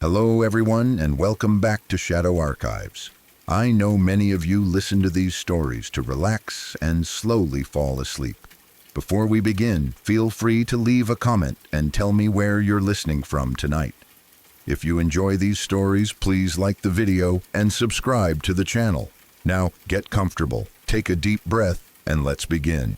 Hello, everyone, and welcome back to Shadow Archives. I know many of you listen to these stories to relax and slowly fall asleep. Before we begin, feel free to leave a comment and tell me where you're listening from tonight. If you enjoy these stories, please like the video and subscribe to the channel. Now, get comfortable, take a deep breath, and let's begin.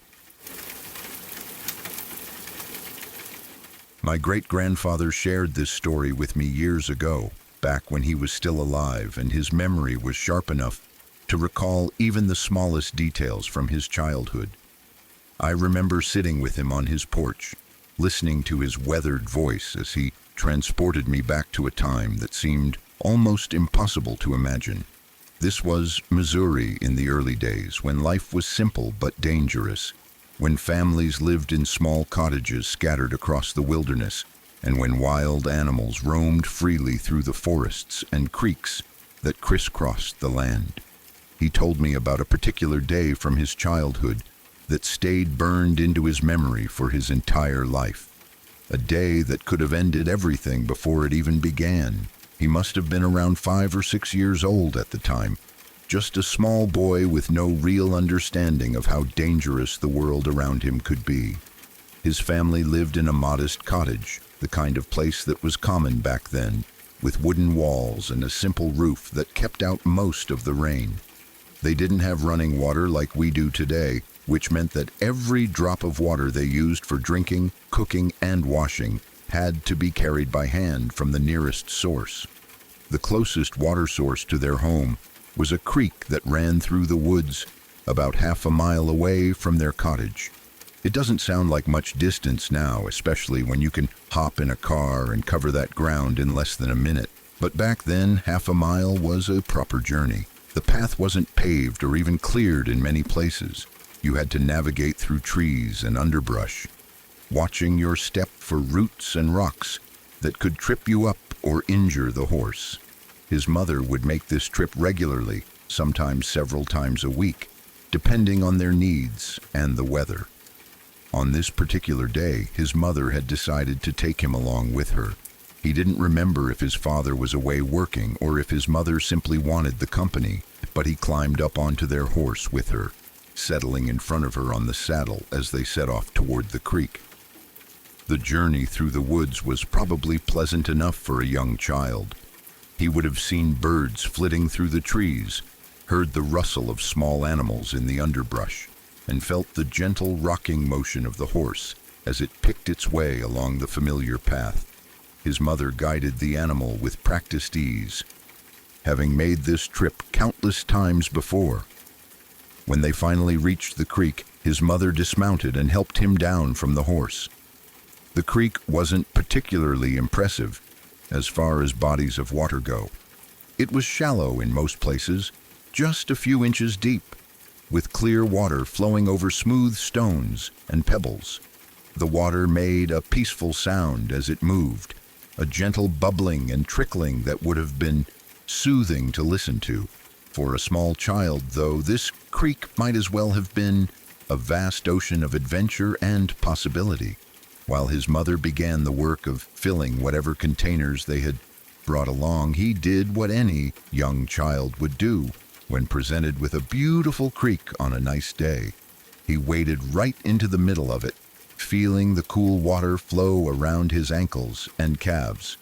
My great-grandfather shared this story with me years ago, back when he was still alive and his memory was sharp enough to recall even the smallest details from his childhood. I remember sitting with him on his porch, listening to his weathered voice as he transported me back to a time that seemed almost impossible to imagine. This was Missouri in the early days, when life was simple but dangerous, when families lived in small cottages scattered across the wilderness, and when wild animals roamed freely through the forests and creeks that crisscrossed the land. He told me about a particular day from his childhood that stayed burned into his memory for his entire life. A day that could have ended everything before it even began. He must have been around 5 or 6 years old at the time, just a small boy with no real understanding of how dangerous the world around him could be. His family lived in a modest cottage, the kind of place that was common back then, with wooden walls and a simple roof that kept out most of the rain. They didn't have running water like we do today, which meant that every drop of water they used for drinking, cooking, and washing had to be carried by hand from the nearest source. The closest water source to their home was a creek that ran through the woods about half a mile away from their cottage. It doesn't sound like much distance now, especially when you can hop in a car and cover that ground in less than a minute. But back then, half a mile was a proper journey. The path wasn't paved or even cleared in many places. You had to navigate through trees and underbrush, watching your step for roots and rocks that could trip you up or injure the horse. His mother would make this trip regularly, sometimes several times a week, depending on their needs and the weather. On this particular day, his mother had decided to take him along with her. He didn't remember if his father was away working or if his mother simply wanted the company, but he climbed up onto their horse with her, settling in front of her on the saddle as they set off toward the creek. The journey through the woods was probably pleasant enough for a young child. He would have seen birds flitting through the trees, heard the rustle of small animals in the underbrush, and felt the gentle rocking motion of the horse as it picked its way along the familiar path. His mother guided the animal with practiced ease, having made this trip countless times before. When they finally reached the creek, his mother dismounted and helped him down from the horse. The creek wasn't particularly impressive as far as bodies of water go. It was shallow in most places, just a few inches deep, with clear water flowing over smooth stones and pebbles. The water made a peaceful sound as it moved, a gentle bubbling and trickling that would have been soothing to listen to. For a small child, though, this creek might as well have been a vast ocean of adventure and possibility. While his mother began the work of filling whatever containers they had brought along, he did what any young child would do when presented with a beautiful creek on a nice day. He waded right into the middle of it, feeling the cool water flow around his ankles and calves.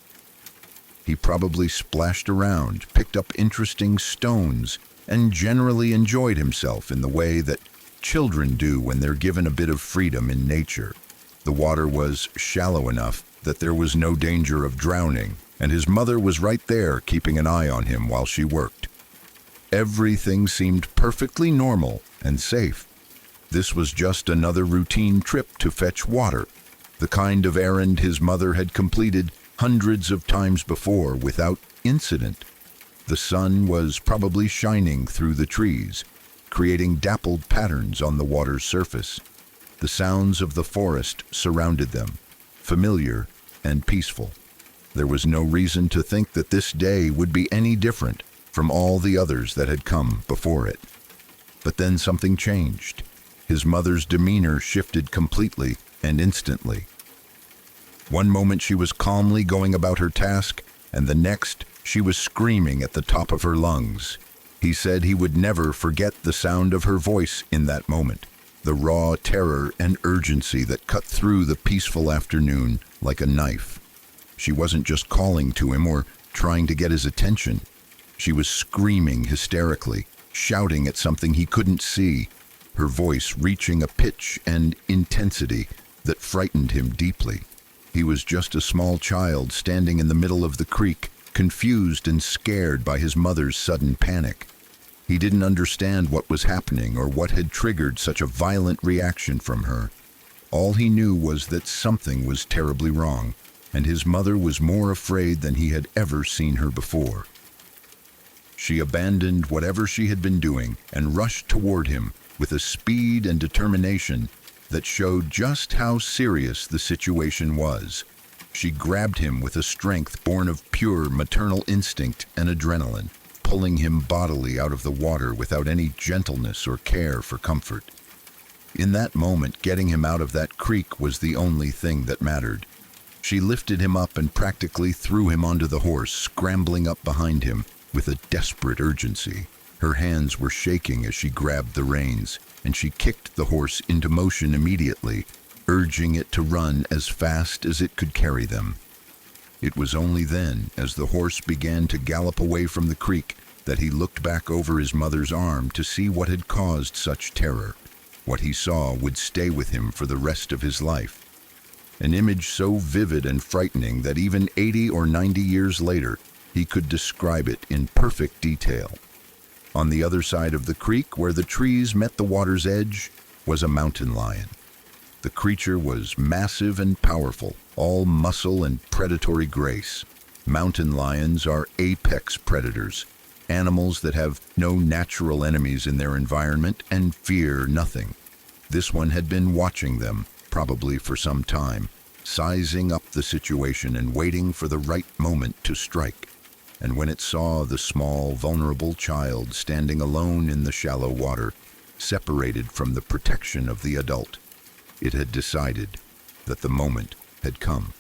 He probably splashed around, picked up interesting stones, and generally enjoyed himself in the way that children do when they're given a bit of freedom in nature. The water was shallow enough that there was no danger of drowning, and his mother was right there keeping an eye on him while she worked. Everything seemed perfectly normal and safe. This was just another routine trip to fetch water, the kind of errand his mother had completed hundreds of times before without incident. The sun was probably shining through the trees, creating dappled patterns on the water's surface. The sounds of the forest surrounded them, familiar and peaceful. There was no reason to think that this day would be any different from all the others that had come before it. But then something changed. His mother's demeanor shifted completely and instantly. One moment she was calmly going about her task, and the next she was screaming at the top of her lungs. He said he would never forget the sound of her voice in that moment, the raw terror and urgency that cut through the peaceful afternoon like a knife. She wasn't just calling to him or trying to get his attention. She was screaming hysterically, shouting at something he couldn't see, her voice reaching a pitch and intensity that frightened him deeply. He was just a small child standing in the middle of the creek, confused and scared by his mother's sudden panic. He didn't understand what was happening or what had triggered such a violent reaction from her. All he knew was that something was terribly wrong, and his mother was more afraid than he had ever seen her before. She abandoned whatever she had been doing and rushed toward him with a speed and determination that showed just how serious the situation was. She grabbed him with a strength born of pure maternal instinct and adrenaline, pulling him bodily out of the water without any gentleness or care for comfort. In that moment, getting him out of that creek was the only thing that mattered. She lifted him up and practically threw him onto the horse, scrambling up behind him with a desperate urgency. Her hands were shaking as she grabbed the reins, and she kicked the horse into motion immediately, urging it to run as fast as it could carry them. It was only then, as the horse began to gallop away from the creek, that he looked back over his mother's arm to see what had caused such terror. What he saw would stay with him for the rest of his life. An image so vivid and frightening that even 80 or 90 years later, he could describe it in perfect detail. On the other side of the creek, where the trees met the water's edge, was a mountain lion. The creature was massive and powerful, all muscle and predatory grace. Mountain lions are apex predators, animals that have no natural enemies in their environment and fear nothing. This one had been watching them, probably for some time, sizing up the situation and waiting for the right moment to strike. And when it saw the small, vulnerable child standing alone in the shallow water, separated from the protection of the adult, it had decided that the moment had come.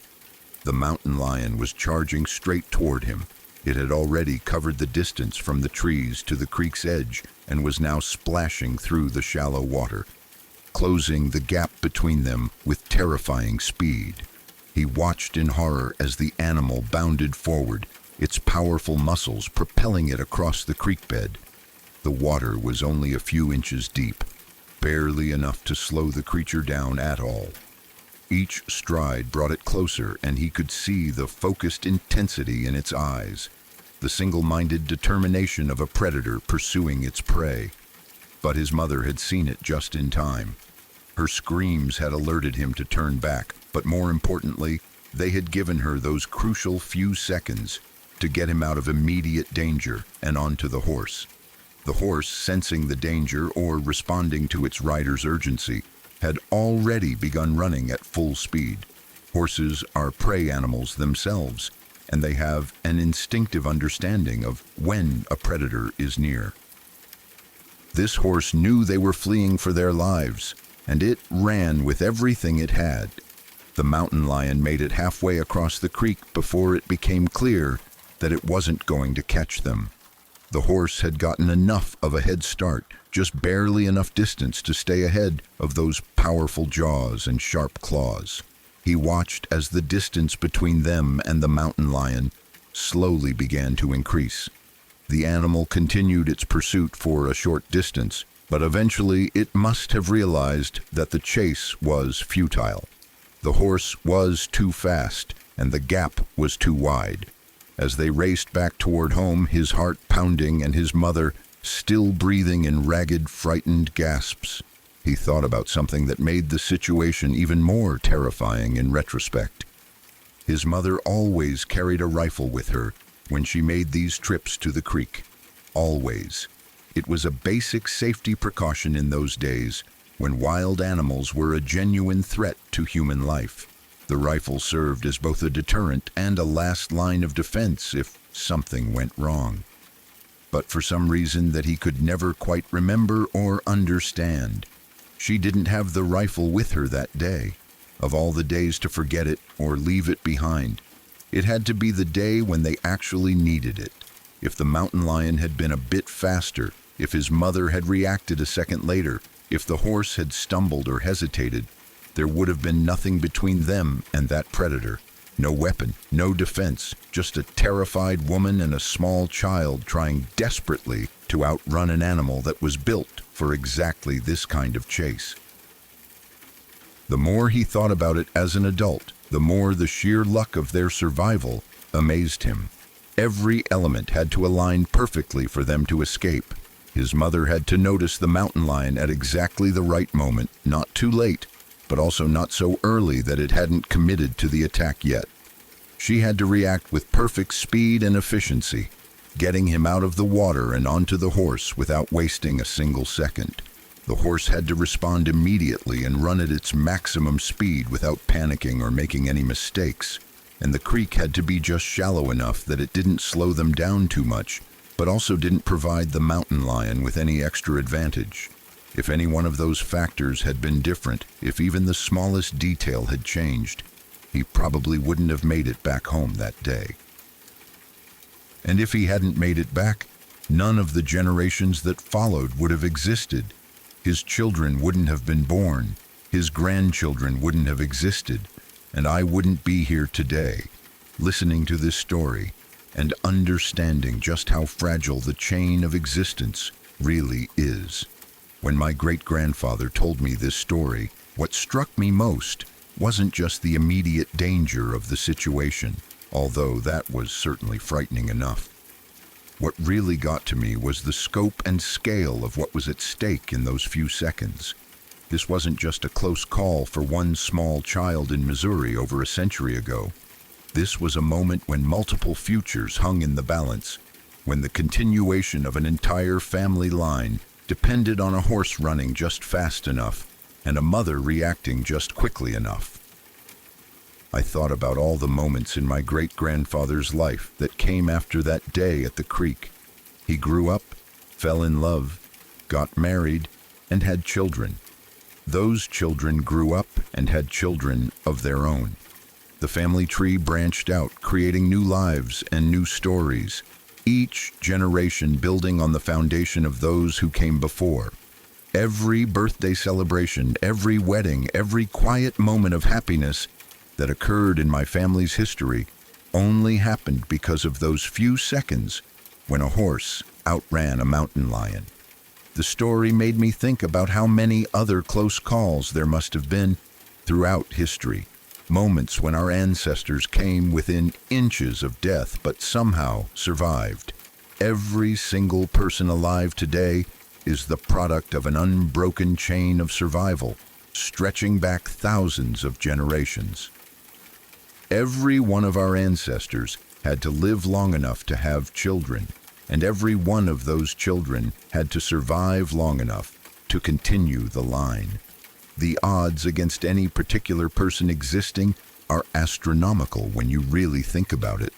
The mountain lion was charging straight toward him. It had already covered the distance from the trees to the creek's edge and was now splashing through the shallow water, closing the gap between them with terrifying speed. He watched in horror as the animal bounded forward, its powerful muscles propelling it across the creek bed. The water was only a few inches deep, barely enough to slow the creature down at all. Each stride brought it closer, and he could see the focused intensity in its eyes, the single-minded determination of a predator pursuing its prey. But his mother had seen it just in time. Her screams had alerted him to turn back, but more importantly, they had given her those crucial few seconds to get him out of immediate danger and onto the horse. The horse, sensing the danger or responding to its rider's urgency, had already begun running at full speed. Horses are prey animals themselves, and they have an instinctive understanding of when a predator is near. This horse knew they were fleeing for their lives, and it ran with everything it had. The mountain lion made it halfway across the creek before it became clear that it wasn't going to catch them. The horse had gotten enough of a head start, just barely enough distance to stay ahead of those powerful jaws and sharp claws. He watched as the distance between them and the mountain lion slowly began to increase. The animal continued its pursuit for a short distance, but eventually it must have realized that the chase was futile. The horse was too fast, and the gap was too wide. As they raced back toward home, his heart pounding and his mother still breathing in ragged, frightened gasps, he thought about something that made the situation even more terrifying in retrospect. His mother always carried a rifle with her when she made these trips to the creek. Always. It was a basic safety precaution in those days when wild animals were a genuine threat to human life. The rifle served as both a deterrent and a last line of defense if something went wrong. But for some reason that he could never quite remember or understand, she didn't have the rifle with her that day. Of all the days to forget it or leave it behind, It had to be the day when they actually needed it. If the mountain lion had been a bit faster, if his mother had reacted a second later, if the horse had stumbled or hesitated, there would have been nothing between them and that predator. No weapon, no defense, just a terrified woman and a small child trying desperately to outrun an animal that was built for exactly this kind of chase. The more he thought about it as an adult, the more the sheer luck of their survival amazed him. Every element had to align perfectly for them to escape. His mother had to notice the mountain lion at exactly the right moment, not too late, but also not so early that it hadn't committed to the attack yet. She had to react with perfect speed and efficiency, getting him out of the water and onto the horse without wasting a single second. The horse had to respond immediately and run at its maximum speed without panicking or making any mistakes. And the creek had to be just shallow enough that it didn't slow them down too much, but also didn't provide the mountain lion with any extra advantage. If any one of those factors had been different, if even the smallest detail had changed, he probably wouldn't have made it back home that day. And if he hadn't made it back, none of the generations that followed would have existed. His children wouldn't have been born, his grandchildren wouldn't have existed, and I wouldn't be here today, listening to this story and understanding just how fragile the chain of existence really is. When my great-grandfather told me this story, what struck me most wasn't just the immediate danger of the situation, although that was certainly frightening enough. What really got to me was the scope and scale of what was at stake in those few seconds. This wasn't just a close call for one small child in Missouri over a century ago. This was a moment when multiple futures hung in the balance, when the continuation of an entire family line depended on a horse running just fast enough and a mother reacting just quickly enough. I thought about all the moments in my great-grandfather's life that came after that day at the creek. He grew up, fell in love, got married, and had children. Those children grew up and had children of their own. The family tree branched out, creating new lives and new stories, each generation building on the foundation of those who came before. Every birthday celebration, every wedding, every quiet moment of happiness that occurred in my family's history only happened because of those few seconds when a horse outran a mountain lion. The story made me think about how many other close calls there must have been throughout history. Moments when our ancestors came within inches of death but somehow survived. Every single person alive today is the product of an unbroken chain of survival, stretching back thousands of generations. Every one of our ancestors had to live long enough to have children, and every one of those children had to survive long enough to continue the line. The odds against any particular person existing are astronomical when you really think about it.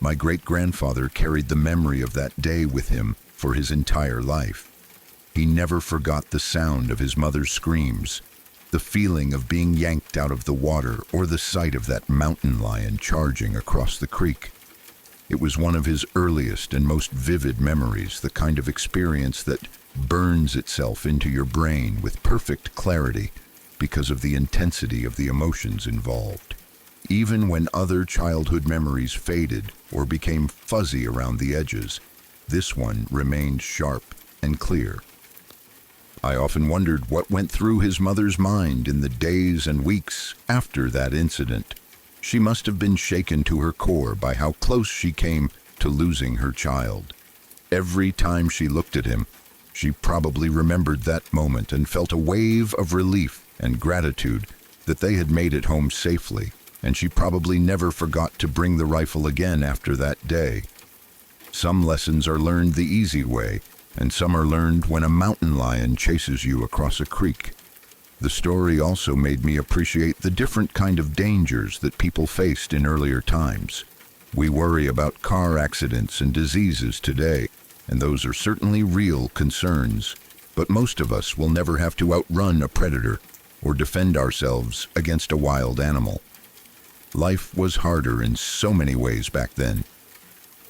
My great-grandfather carried the memory of that day with him for his entire life. He never forgot the sound of his mother's screams, the feeling of being yanked out of the water, or the sight of that mountain lion charging across the creek. It was one of his earliest and most vivid memories, the kind of experience that burns itself into your brain with perfect clarity because of the intensity of the emotions involved. Even when other childhood memories faded or became fuzzy around the edges, this one remained sharp and clear. I often wondered what went through his mother's mind in the days and weeks after that incident. She must have been shaken to her core by how close she came to losing her child. Every time she looked at him, she probably remembered that moment and felt a wave of relief and gratitude that they had made it home safely, and she probably never forgot to bring the rifle again after that day. Some lessons are learned the easy way, and some are learned when a mountain lion chases you across a creek. The story also made me appreciate the different kind of dangers that people faced in earlier times. We worry about car accidents and diseases today, and those are certainly real concerns, but most of us will never have to outrun a predator or defend ourselves against a wild animal. Life was harder in so many ways back then.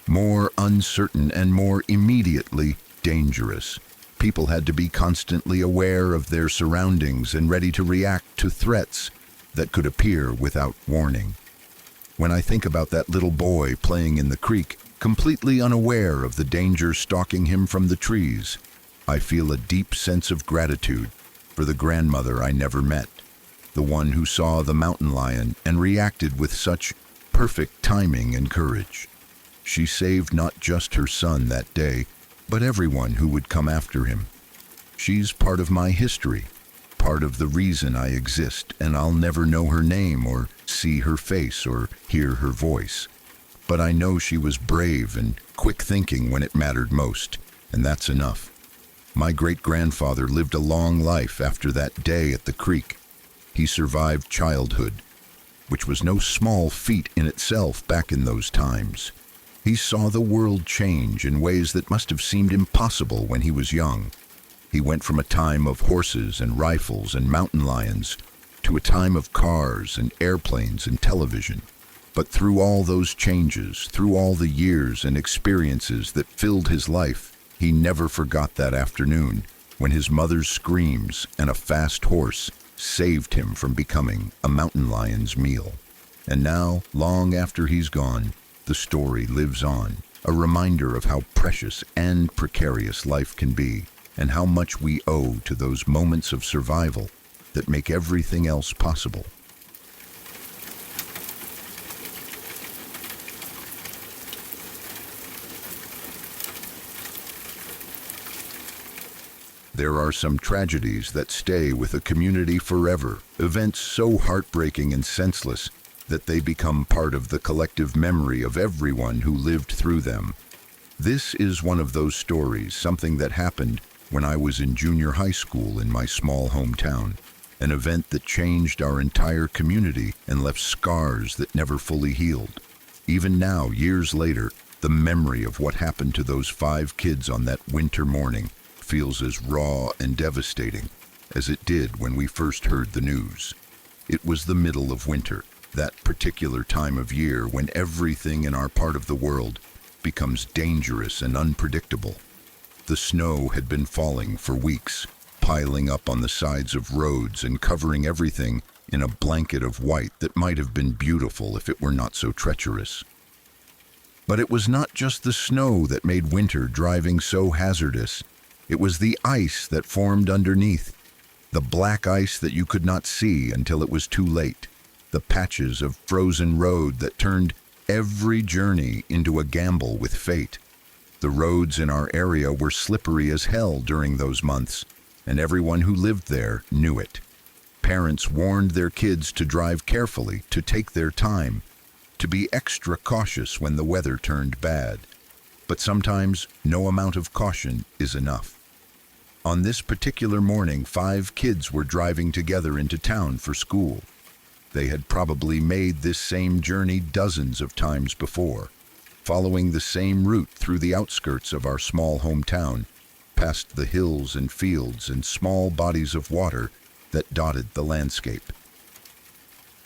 More uncertain and more immediately dangerous. People had to be constantly aware of their surroundings and ready to react to threats that could appear without warning. When I think about that little boy playing in the creek, completely unaware of the danger stalking him from the trees, I feel a deep sense of gratitude for the grandmother I never met, the one who saw the mountain lion and reacted with such perfect timing and courage. She saved not just her son that day, but everyone who would come after him. She's part of my history, part of the reason I exist, and I'll never know her name or see her face or hear her voice. But I know she was brave and quick thinking when it mattered most, and that's enough. My great-grandfather lived a long life after that day at the creek. He survived childhood, which was no small feat in itself back in those times. He saw the world change in ways that must have seemed impossible when he was young. He went from a time of horses and rifles and mountain lions to a time of cars and airplanes and television. But through all those changes, through all the years and experiences that filled his life, he never forgot that afternoon when his mother's screams and a fast horse saved him from becoming a mountain lion's meal. And now, long after he's gone, the story lives on, a reminder of how precious and precarious life can be, and how much we owe to those moments of survival that make everything else possible. There are some tragedies that stay with a community forever, events so heartbreaking and senseless that they become part of the collective memory of everyone who lived through them. This is one of those stories, something that happened when I was in junior high school in my small hometown, an event that changed our entire community and left scars that never fully healed. Even now, years later, the memory of what happened to those 5 kids on that winter morning feels as raw and devastating as it did when we first heard the news. It was the middle of winter, that particular time of year when everything in our part of the world becomes dangerous and unpredictable. The snow had been falling for weeks, piling up on the sides of roads and covering everything in a blanket of white that might have been beautiful if it were not so treacherous. But it was not just the snow that made winter driving so hazardous. It was the ice that formed underneath, the black ice that you could not see until it was too late, the patches of frozen road that turned every journey into a gamble with fate. The roads in our area were slippery as hell during those months, and everyone who lived there knew it. Parents warned their kids to drive carefully, to take their time, to be extra cautious when the weather turned bad. But sometimes no amount of caution is enough. On this particular morning, 5 kids were driving together into town for school. They had probably made this same journey dozens of times before, following the same route through the outskirts of our small hometown, past the hills and fields and small bodies of water that dotted the landscape.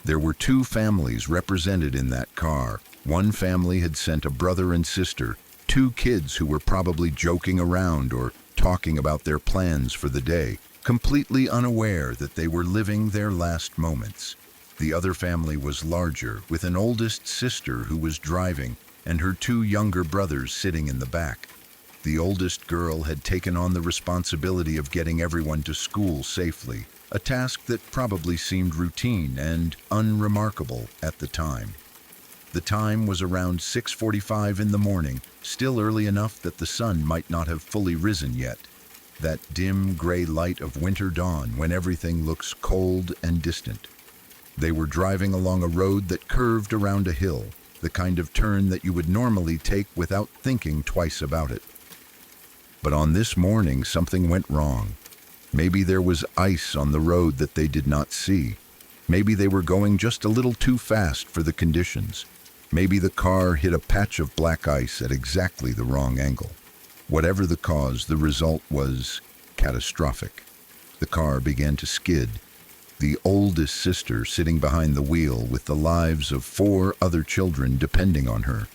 There were 2 families represented in that car. One family had sent a brother and sister, 2 kids who were probably joking around or talking about their plans for the day, completely unaware that they were living their last moments. The other family was larger, with an oldest sister who was driving and her 2 younger brothers sitting in the back. The oldest girl had taken on the responsibility of getting everyone to school safely, a task that probably seemed routine and unremarkable at the time. The time was around 6:45 in the morning, still early enough that the sun might not have fully risen yet. That dim gray light of winter dawn when everything looks cold and distant. They were driving along a road that curved around a hill, the kind of turn that you would normally take without thinking twice about it. But on this morning, something went wrong. Maybe there was ice on the road that they did not see. Maybe they were going just a little too fast for the conditions. Maybe the car hit a patch of black ice at exactly the wrong angle. Whatever the cause, the result was catastrophic. The car began to skid. The oldest sister sitting behind the wheel with the lives of 4 other children depending on her,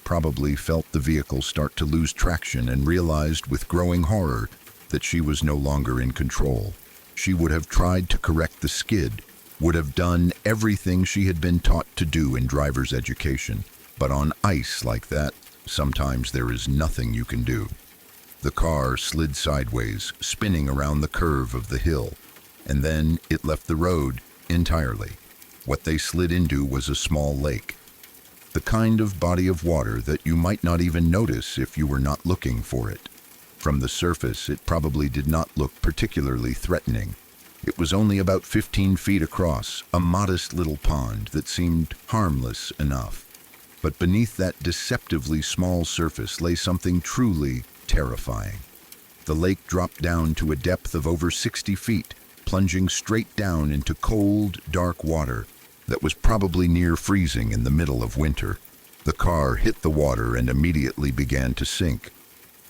probably felt the vehicle start to lose traction and realized with growing horror that she was no longer in control. She would have tried to correct the skid, would have done everything she had been taught to do in driver's education. But on ice like that, sometimes there is nothing you can do. The car slid sideways, spinning around the curve of the hill, and then it left the road entirely. What they slid into was a small lake, the kind of body of water that you might not even notice if you were not looking for it. From the surface, it probably did not look particularly threatening. It was only about 15 feet across, a modest little pond that seemed harmless enough. But beneath that deceptively small surface lay something truly terrifying. The lake dropped down to a depth of over 60 feet, plunging straight down into cold, dark water that was probably near freezing in the middle of winter. The car hit the water and immediately began to sink.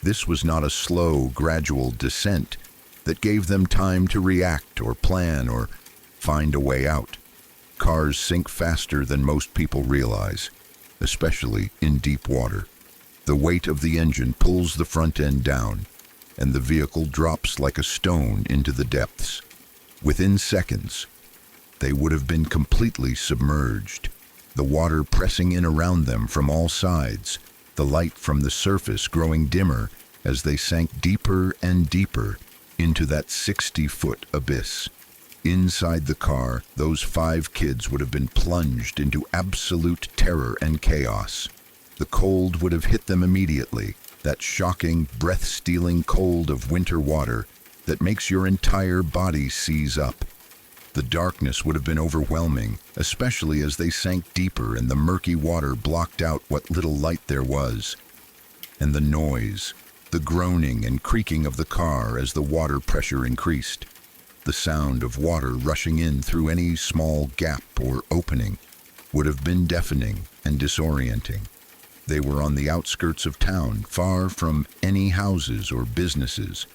This was not a slow, gradual descent that gave them time to react or plan or find a way out. Cars sink faster than most people realize, especially in deep water. The weight of the engine pulls the front end down, and the vehicle drops like a stone into the depths. Within seconds, they would have been completely submerged, the water pressing in around them from all sides, the light from the surface growing dimmer as they sank deeper and deeper into that 60-foot abyss. Inside the car, those 5 kids would have been plunged into absolute terror and chaos. The cold would have hit them immediately, that shocking, breath-stealing cold of winter water that makes your entire body seize up. The darkness would have been overwhelming, especially as they sank deeper and the murky water blocked out what little light there was. And the noise, the groaning and creaking of the car as the water pressure increased. The sound of water rushing in through any small gap or opening would have been deafening and disorienting. They were on the outskirts of town, far from any houses or businesses,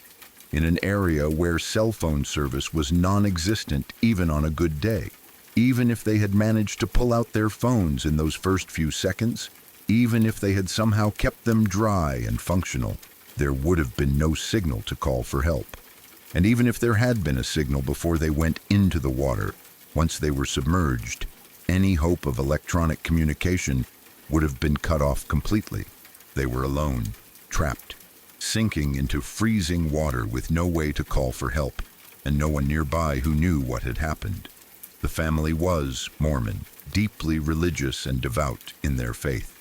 in an area where cell phone service was non-existent even on a good day. Even if they had managed to pull out their phones in those first few seconds, even if they had somehow kept them dry and functional, there would have been no signal to call for help. And even if there had been a signal before they went into the water, once they were submerged, any hope of electronic communication would have been cut off completely. They were alone, trapped, sinking into freezing water with no way to call for help, and no one nearby who knew what had happened. The family was Mormon, deeply religious and devout in their faith.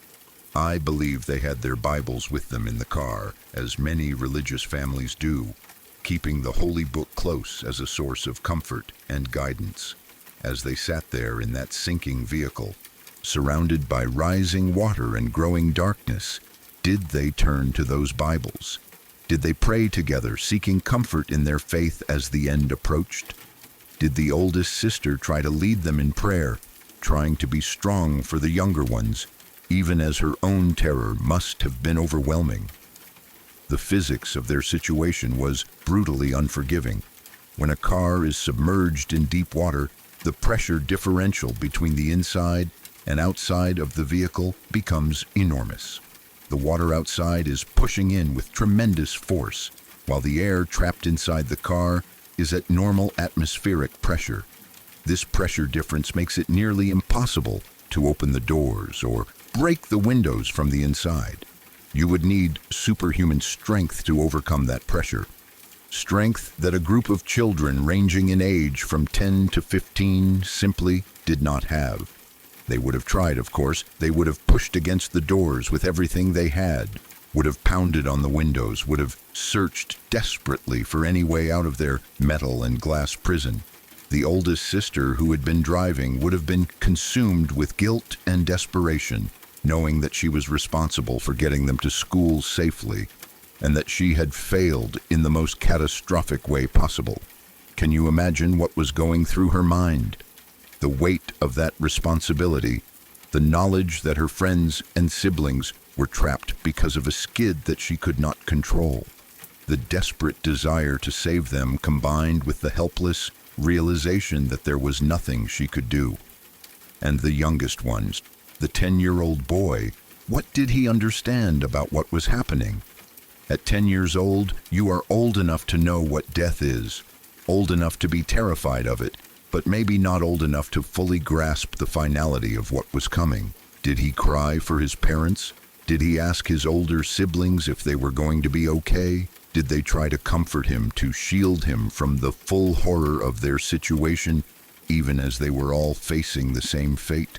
I believe they had their Bibles with them in the car, as many religious families do, keeping the Holy Book close as a source of comfort and guidance. As they sat there in that sinking vehicle, surrounded by rising water and growing darkness, did they turn to those Bibles? Did they pray together, seeking comfort in their faith as the end approached? Did the oldest sister try to lead them in prayer, trying to be strong for the younger ones, even as her own terror must have been overwhelming? The physics of their situation was brutally unforgiving. When a car is submerged in deep water, the pressure differential between the inside and outside of the vehicle becomes enormous. The water outside is pushing in with tremendous force, while the air trapped inside the car is at normal atmospheric pressure. This pressure difference makes it nearly impossible to open the doors or break the windows from the inside. You would need superhuman strength to overcome that pressure. Strength that a group of children ranging in age from 10 to 15 simply did not have. They would have tried, of course. They would have pushed against the doors with everything they had, would have pounded on the windows, would have searched desperately for any way out of their metal and glass prison. The oldest sister, who had been driving, would have been consumed with guilt and desperation, knowing that she was responsible for getting them to school safely, and that she had failed in the most catastrophic way possible. Can you imagine what was going through her mind? The weight of that responsibility, the knowledge that her friends and siblings were trapped because of a skid that she could not control. The desperate desire to save them combined with the helpless, realization that there was nothing she could do. And the youngest ones, the 10-year-old boy, what did he understand about what was happening? At 10 years old, you are old enough to know what death is, old enough to be terrified of it, but maybe not old enough to fully grasp the finality of what was coming. Did he cry for his parents? Did he ask his older siblings if they were going to be okay? Did they try to comfort him, to shield him from the full horror of their situation, even as they were all facing the same fate?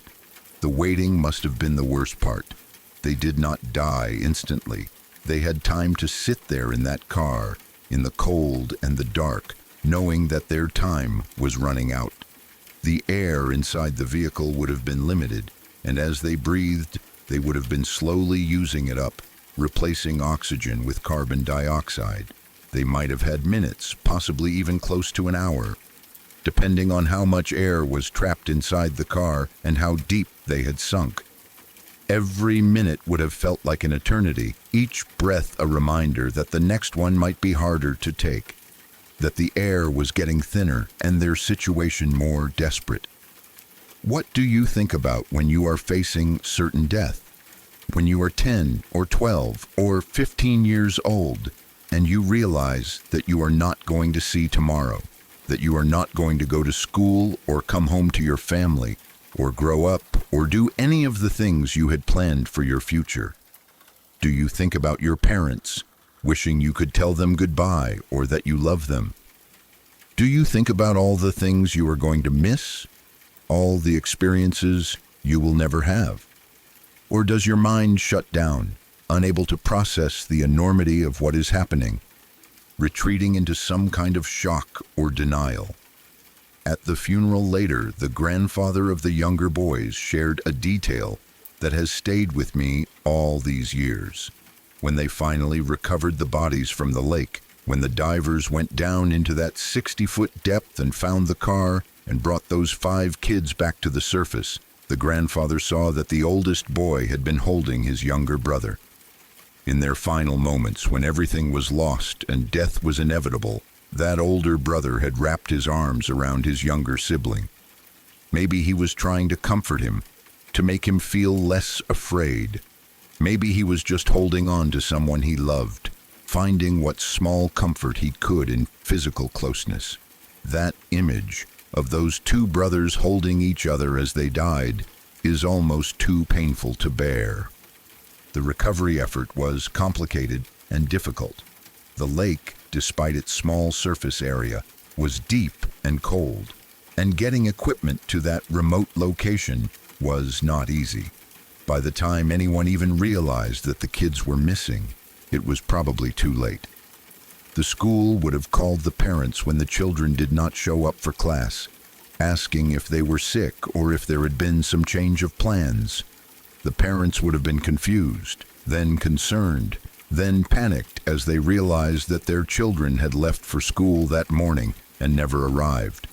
The waiting must have been the worst part. They did not die instantly. They had time to sit there in that car, in the cold and the dark, knowing that their time was running out. The air inside the vehicle would have been limited, and as they breathed, they would have been slowly using it up, replacing oxygen with carbon dioxide. They might have had minutes, possibly even close to an hour, depending on how much air was trapped inside the car and how deep they had sunk. Every minute would have felt like an eternity, each breath a reminder that the next one might be harder to take, that the air was getting thinner and their situation more desperate. What do you think about when you are facing certain death? When you are 10 or 12 or 15 years old and you realize that you are not going to see tomorrow, that you are not going to go to school or come home to your family or grow up or do any of the things you had planned for your future? Do you think about your parents, wishing you could tell them goodbye or that you love them? Do you think about all the things you are going to miss? All the experiences you will never have? Or does your mind shut down, unable to process the enormity of what is happening, retreating into some kind of shock or denial? At the funeral later, the grandfather of the younger boys shared a detail that has stayed with me all these years. When they finally recovered the bodies from the lake, when the divers went down into that 60-foot depth and found the car and brought those 5 kids back to the surface, the grandfather saw that the oldest boy had been holding his younger brother. In their final moments, when everything was lost and death was inevitable, that older brother had wrapped his arms around his younger sibling. Maybe he was trying to comfort him, to make him feel less afraid. Maybe he was just holding on to someone he loved, finding what small comfort he could in physical closeness. That image of those 2 brothers holding each other as they died is almost too painful to bear. The recovery effort was complicated and difficult. The lake, despite its small surface area, was deep and cold, and getting equipment to that remote location was not easy. By the time anyone even realized that the kids were missing, it was probably too late. The school would have called the parents when the children did not show up for class, asking if they were sick or if there had been some change of plans. The parents would have been confused, then concerned, then panicked as they realized that their children had left for school that morning and never arrived.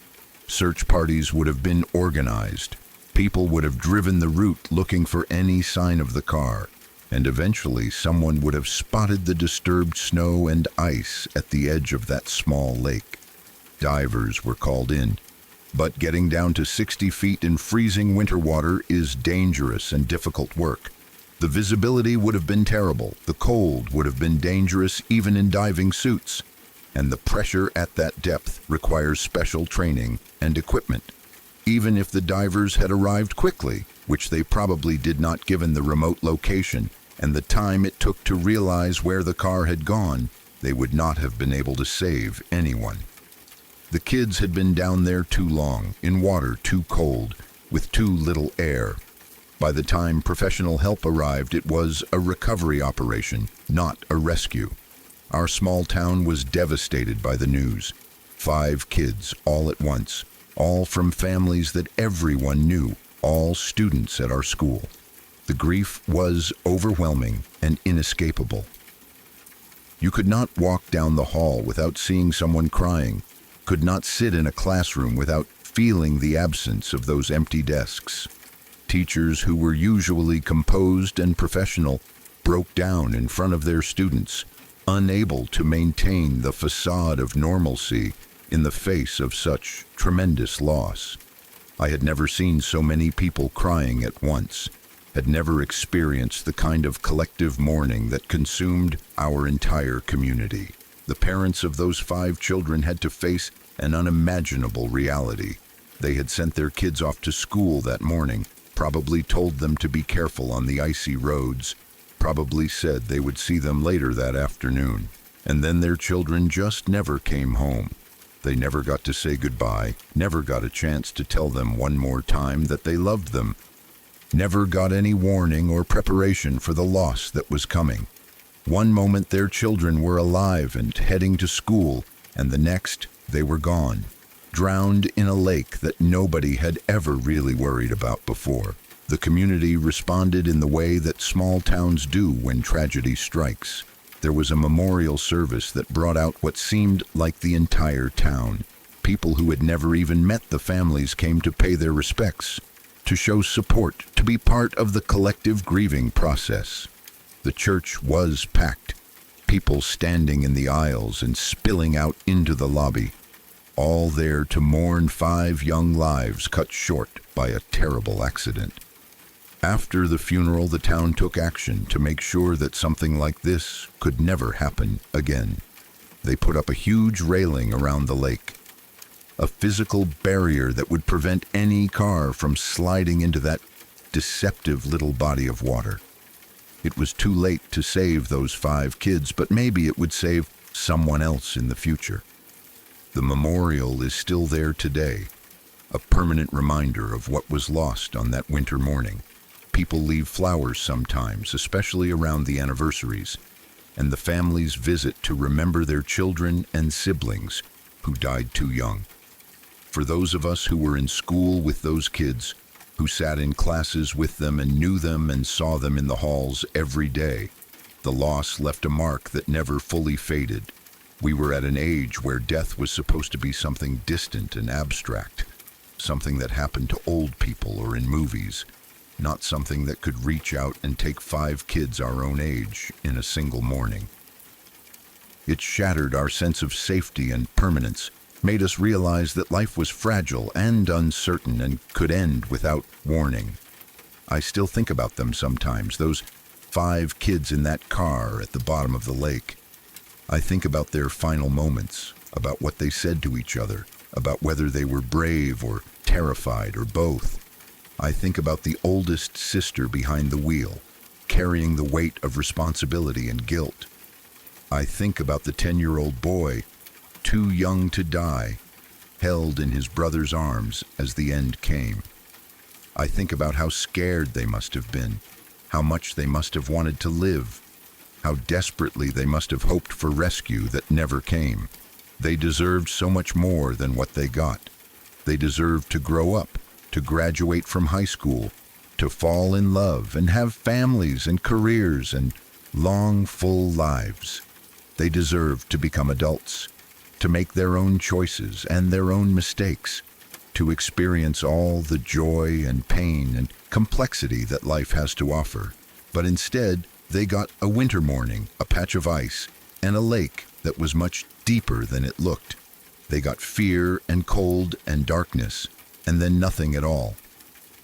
Search parties would have been organized. People would have driven the route looking for any sign of the car, and eventually someone would have spotted the disturbed snow and ice at the edge of that small lake. Divers were called in, but getting down to 60 feet in freezing winter water is dangerous and difficult work. The visibility would have been terrible, the cold would have been dangerous even in diving suits, and the pressure at that depth requires special training and equipment. Even if the divers had arrived quickly, which they probably did not given the remote location and the time it took to realize where the car had gone, they would not have been able to save anyone. The kids had been down there too long, in water too cold, with too little air. By the time professional help arrived, it was a recovery operation, not a rescue. Our small town was devastated by the news. 5 kids, all at once, all from families that everyone knew, all students at our school. The grief was overwhelming and inescapable. You could not walk down the hall without seeing someone crying, could not sit in a classroom without feeling the absence of those empty desks. Teachers who were usually composed and professional broke down in front of their students, unable to maintain the facade of normalcy in the face of such tremendous loss. I had never seen so many people crying at once, had never experienced the kind of collective mourning that consumed our entire community. The parents of those 5 children had to face an unimaginable reality. They had sent their kids off to school that morning, probably told them to be careful on the icy roads, probably said they would see them later that afternoon. And then their children just never came home. They never got to say goodbye, never got a chance to tell them one more time that they loved them, never got any warning or preparation for the loss that was coming. One moment their children were alive and heading to school, and the next they were gone, drowned in a lake that nobody had ever really worried about before. The community responded in the way that small towns do when tragedy strikes. There was a memorial service that brought out what seemed like the entire town. People who had never even met the families came to pay their respects, to show support, to be part of the collective grieving process. The church was packed, people standing in the aisles and spilling out into the lobby, all there to mourn 5 young lives cut short by a terrible accident. After the funeral, the town took action to make sure that something like this could never happen again. They put up a huge railing around the lake, a physical barrier that would prevent any car from sliding into that deceptive little body of water. It was too late to save those 5 kids, but maybe it would save someone else in the future. The memorial is still there today, a permanent reminder of what was lost on that winter morning. People leave flowers sometimes, especially around the anniversaries, and the families visit to remember their children and siblings who died too young. For those of us who were in school with those kids, who sat in classes with them and knew them and saw them in the halls every day, the loss left a mark that never fully faded. We were at an age where death was supposed to be something distant and abstract, something that happened to old people or in movies, not something that could reach out and take 5 kids our own age in a single morning. It shattered our sense of safety and permanence, made us realize that life was fragile and uncertain and could end without warning. I still think about them sometimes, those 5 kids in that car at the bottom of the lake. I think about their final moments, about what they said to each other, about whether they were brave or terrified or both. I think about the oldest sister behind the wheel, carrying the weight of responsibility and guilt. I think about the 10-year-old boy, too young to die, held in his brother's arms as the end came. I think about how scared they must have been, how much they must have wanted to live, how desperately they must have hoped for rescue that never came. They deserved so much more than what they got. They deserved to grow up, to graduate from high school, to fall in love and have families and careers and long, full lives. They deserved to become adults, to make their own choices and their own mistakes, to experience all the joy and pain and complexity that life has to offer. But instead, they got a winter morning, a patch of ice, and a lake that was much deeper than it looked. They got fear and cold and darkness, and then nothing at all.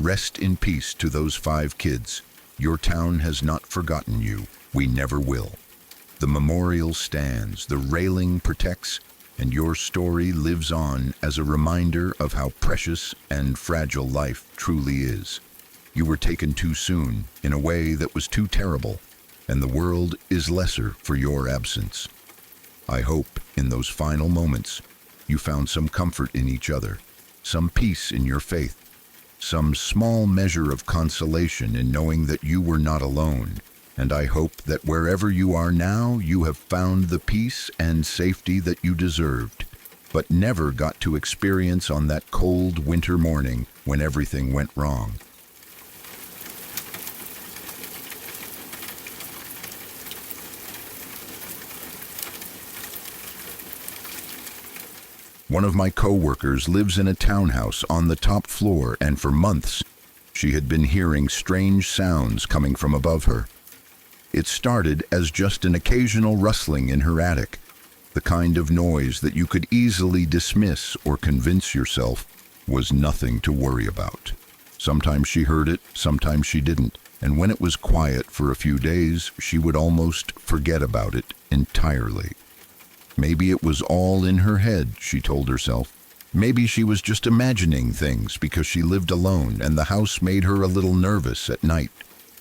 Rest in peace to those 5 kids. Your town has not forgotten you. We never will. The memorial stands, the railing protects, and your story lives on as a reminder of how precious and fragile life truly is. You were taken too soon, in a way that was too terrible, and the world is lesser for your absence. I hope, in those final moments, you found some comfort in each other, some peace in your faith, some small measure of consolation in knowing that you were not alone. And I hope that wherever you are now, you have found the peace and safety that you deserved, but never got to experience on that cold winter morning when everything went wrong. One of my co-workers lives in a townhouse on the top floor, and for months, she had been hearing strange sounds coming from above her. It started as just an occasional rustling in her attic. the kind of noise that you could easily dismiss or convince yourself was nothing to worry about. Sometimes she heard it, sometimes she didn't, and when it was quiet for a few days, she would almost forget about it entirely. Maybe it was all in her head, she told herself. Maybe she was just imagining things because she lived alone and the house made her a little nervous at night.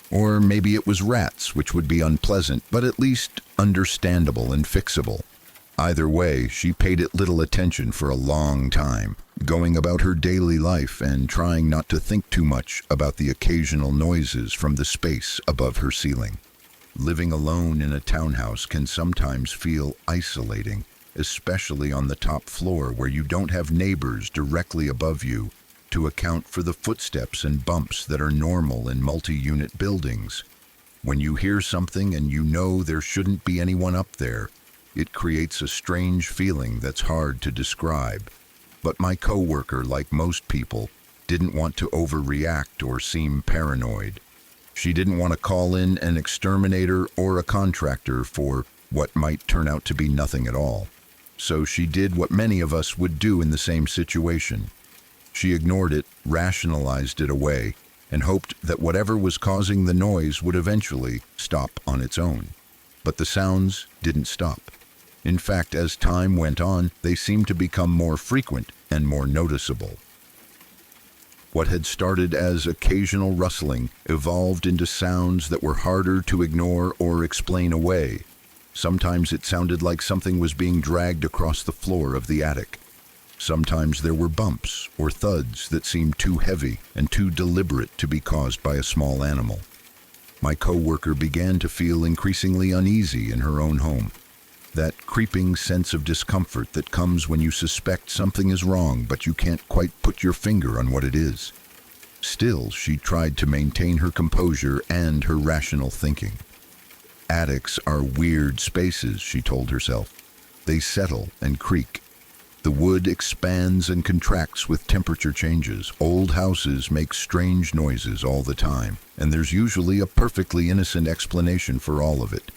Or maybe it was rats, which would be unpleasant, but at least understandable and fixable. Either way, she paid it little attention for a long time, going about her daily life and trying not to think too much about the occasional noises from the space above her ceiling. Living alone in a townhouse can sometimes feel isolating, especially on the top floor where you don't have neighbors directly above you to account for the footsteps and bumps that are normal in multi-unit buildings. When you hear something and you know there shouldn't be anyone up there, it creates a strange feeling that's hard to describe. But my coworker, like most people, didn't want to overreact or seem paranoid. She didn't want to call in an exterminator or a contractor for what might turn out to be nothing at all. So she did what many of us would do in the same situation. She ignored it, rationalized it away, and hoped that whatever was causing the noise would eventually stop on its own. But the sounds didn't stop. In fact, as time went on, they seemed to become more frequent and more noticeable. What had started as occasional rustling evolved into sounds that were harder to ignore or explain away. Sometimes it sounded like something was being dragged across the floor of the attic. Sometimes there were bumps or thuds that seemed too heavy and too deliberate to be caused by a small animal. My coworker began to feel increasingly uneasy in her own home. That creeping sense of discomfort that comes when you suspect something is wrong but you can't quite put your finger on what it is. Still, she tried to maintain her composure and her rational thinking. Attics are weird spaces, she told herself. They settle and creak. The wood expands and contracts with temperature changes. Old houses make strange noises all the time, and there's usually a perfectly innocent explanation for all of it.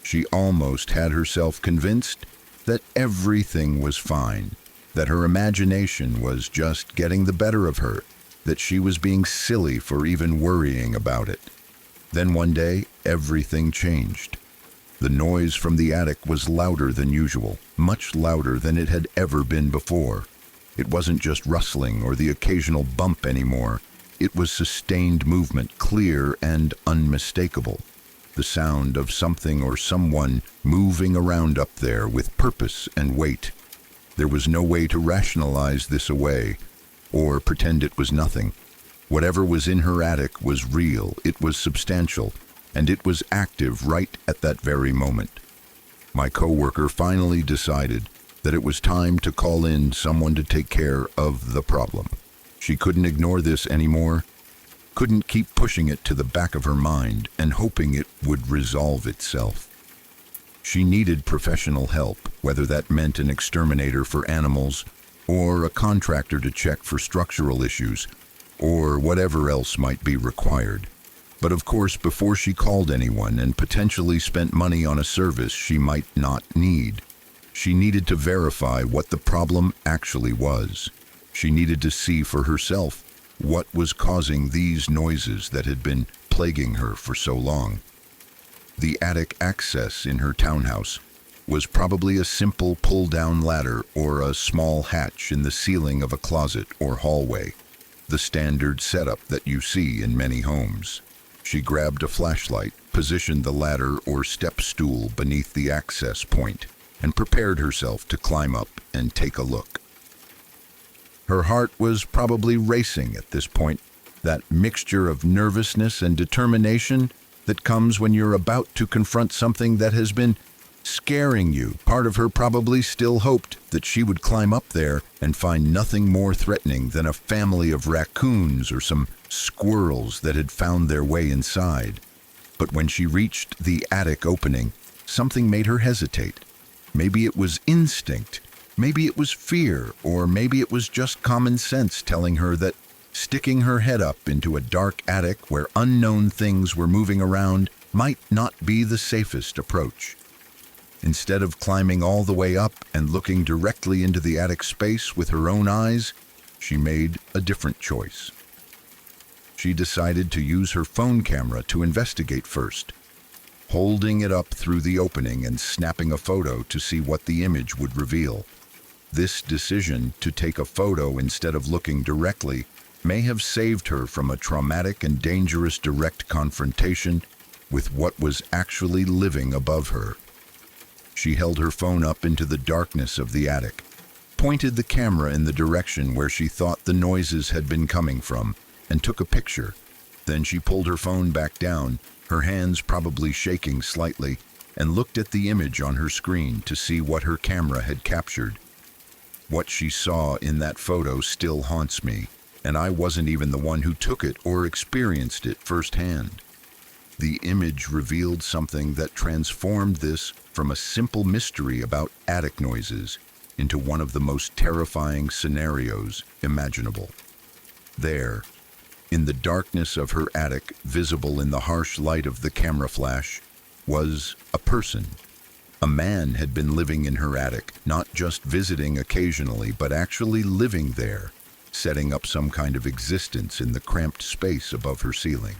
She almost had herself convinced that everything was fine, that her imagination was just getting the better of her, that she was being silly for even worrying about it. Then one day, everything changed. The noise from the attic was louder than usual, much louder than it had ever been before. It wasn't just rustling or the occasional bump anymore. It was sustained movement, clear and unmistakable. The sound of something or someone moving around up there with purpose and weight. There was no way to rationalize this away, or pretend it was nothing. Whatever was in her attic was real, it was substantial, and it was active right at that very moment. My coworker finally decided that it was time to call in someone to take care of the problem. She couldn't ignore this anymore, couldn't keep pushing it to the back of her mind and hoping it would resolve itself. She needed professional help, whether that meant an exterminator for animals, or a contractor to check for structural issues, or whatever else might be required. But of course, before she called anyone and potentially spent money on a service she might not need, she needed to verify what the problem actually was. She needed to see for herself what was causing these noises that had been plaguing her for so long. The attic access in her townhouse was probably a simple pull-down ladder or a small hatch in the ceiling of a closet or hallway, the standard setup that you see in many homes. She grabbed a flashlight, positioned the ladder or step stool beneath the access point, and prepared herself to climb up and take a look. Her heart was probably racing at this point, that mixture of nervousness and determination that comes when you're about to confront something that has been scaring you. Part of her probably still hoped that she would climb up there and find nothing more threatening than a family of raccoons or some squirrels that had found their way inside. But when she reached the attic opening, something made her hesitate. Maybe it was instinct, maybe it was fear, or maybe it was just common sense telling her that sticking her head up into a dark attic where unknown things were moving around might not be the safest approach. Instead of climbing all the way up and looking directly into the attic space with her own eyes, she made a different choice. She decided to use her phone camera to investigate first, holding it up through the opening and snapping a photo to see what the image would reveal. This decision to take a photo instead of looking directly may have saved her from a traumatic and dangerous direct confrontation with what was actually living above her. She held her phone up into the darkness of the attic, pointed the camera in the direction where she thought the noises had been coming from, and took a picture. Then she pulled her phone back down, her hands probably shaking slightly, and looked at the image on her screen to see what her camera had captured. What she saw in that photo still haunts me, and I wasn't even the one who took it or experienced it firsthand. The image revealed something that transformed this from a simple mystery about attic noises into one of the most terrifying scenarios imaginable. There, in the darkness of her attic, visible in the harsh light of the camera flash, was a person. A man had been living in her attic, not just visiting occasionally, but actually living there, setting up some kind of existence in the cramped space above her ceiling.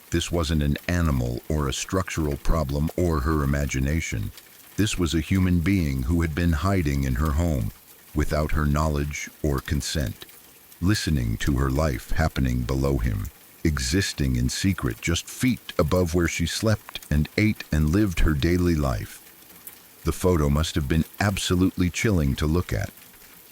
This wasn't an animal or a structural problem or her imagination. This was a human being who had been hiding in her home without her knowledge or consent, listening to her life happening below him, existing in secret just feet above where she slept and ate and lived her daily life. The photo must have been absolutely chilling to look at.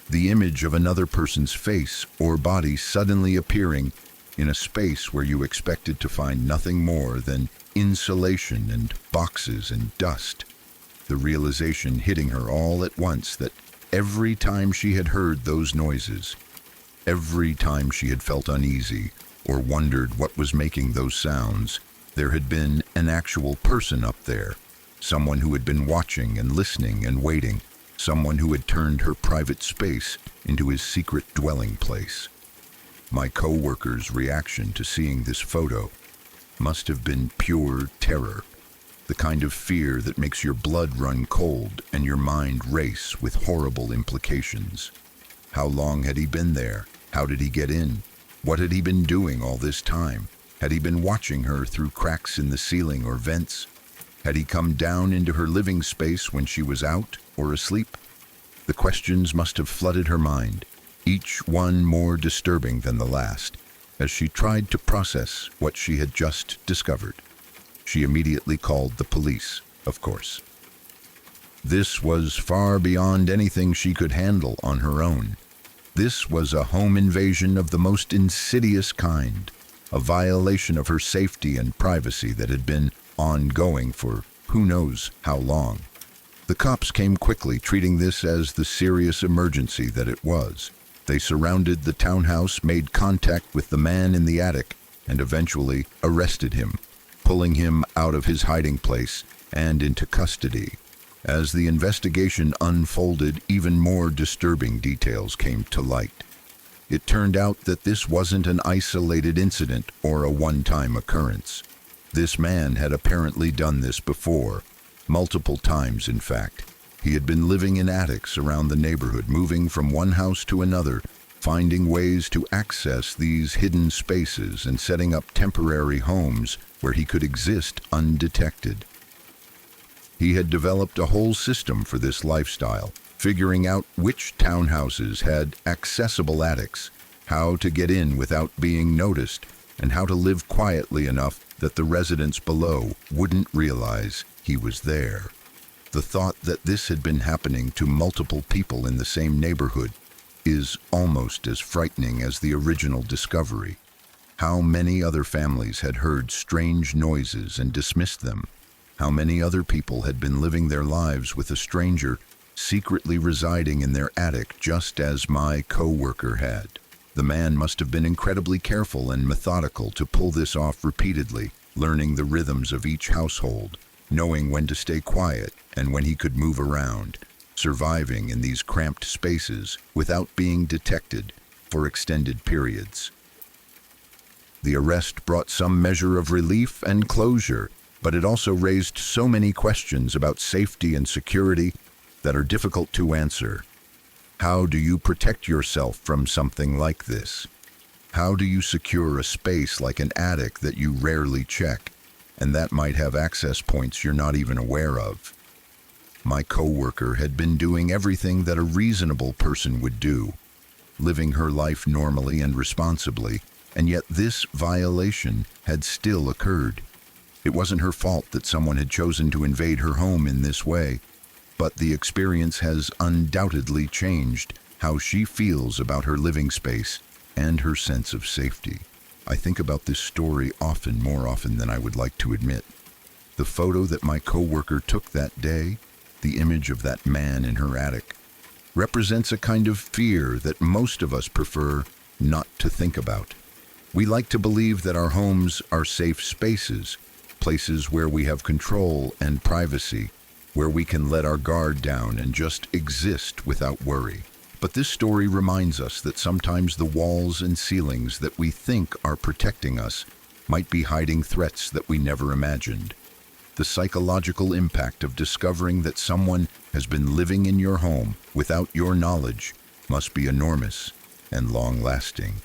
The image of another person's face or body suddenly appearing in a space where you expected to find nothing more than insulation and boxes and dust. The realization hitting her all at once that every time she had heard those noises, every time she had felt uneasy or wondered what was making those sounds, there had been an actual person up there, someone who had been watching and listening and waiting, someone who had turned her private space into his secret dwelling place. My co-worker's reaction to seeing this photo must have been pure terror, the kind of fear that makes your blood run cold and your mind race with horrible implications. How long had he been there? How did he get in? What had he been doing all this time? Had he been watching her through cracks in the ceiling or vents? Had he come down into her living space when she was out or asleep? The questions must have flooded her mind, each one more disturbing than the last, as she tried to process what she had just discovered. She immediately called the police, of course. This was far beyond anything she could handle on her own. This was a home invasion of the most insidious kind, a violation of her safety and privacy that had been ongoing for who knows how long. The cops came quickly, treating this as the serious emergency that it was. They surrounded the townhouse, made contact with the man in the attic, and eventually arrested him, pulling him out of his hiding place and into custody. As the investigation unfolded, even more disturbing details came to light. It turned out that this wasn't an isolated incident or a one-time occurrence. This man had apparently done this before, multiple times in fact. He had been living in attics around the neighborhood, moving from one house to another, finding ways to access these hidden spaces and setting up temporary homes where he could exist undetected. He had developed a whole system for this lifestyle, figuring out which townhouses had accessible attics, how to get in without being noticed, and how to live quietly enough that the residents below wouldn't realize he was there. The thought that this had been happening to multiple people in the same neighborhood is almost as frightening as the original discovery. How many other families had heard strange noises and dismissed them? How many other people had been living their lives with a stranger secretly residing in their attic just as my co-worker had? The man must have been incredibly careful and methodical to pull this off repeatedly, learning the rhythms of each household, knowing when to stay quiet and when he could move around, surviving in these cramped spaces without being detected for extended periods. The arrest brought some measure of relief and closure, but it also raised so many questions about safety and security that are difficult to answer. How do you protect yourself from something like this? How do you secure a space like an attic that you rarely check, and that might have access points you're not even aware of? My coworker had been doing everything that a reasonable person would do, living her life normally and responsibly, and yet this violation had still occurred. It wasn't her fault that someone had chosen to invade her home in this way, but the experience has undoubtedly changed how she feels about her living space and her sense of safety. I think about this story often, more often than I would like to admit. The photo that my coworker took that day, the image of that man in her attic, represents a kind of fear that most of us prefer not to think about. We like to believe that our homes are safe spaces, places where we have control and privacy, where we can let our guard down and just exist without worry. But this story reminds us that sometimes the walls and ceilings that we think are protecting us might be hiding threats that we never imagined. The psychological impact of discovering that someone has been living in your home without your knowledge must be enormous and long-lasting.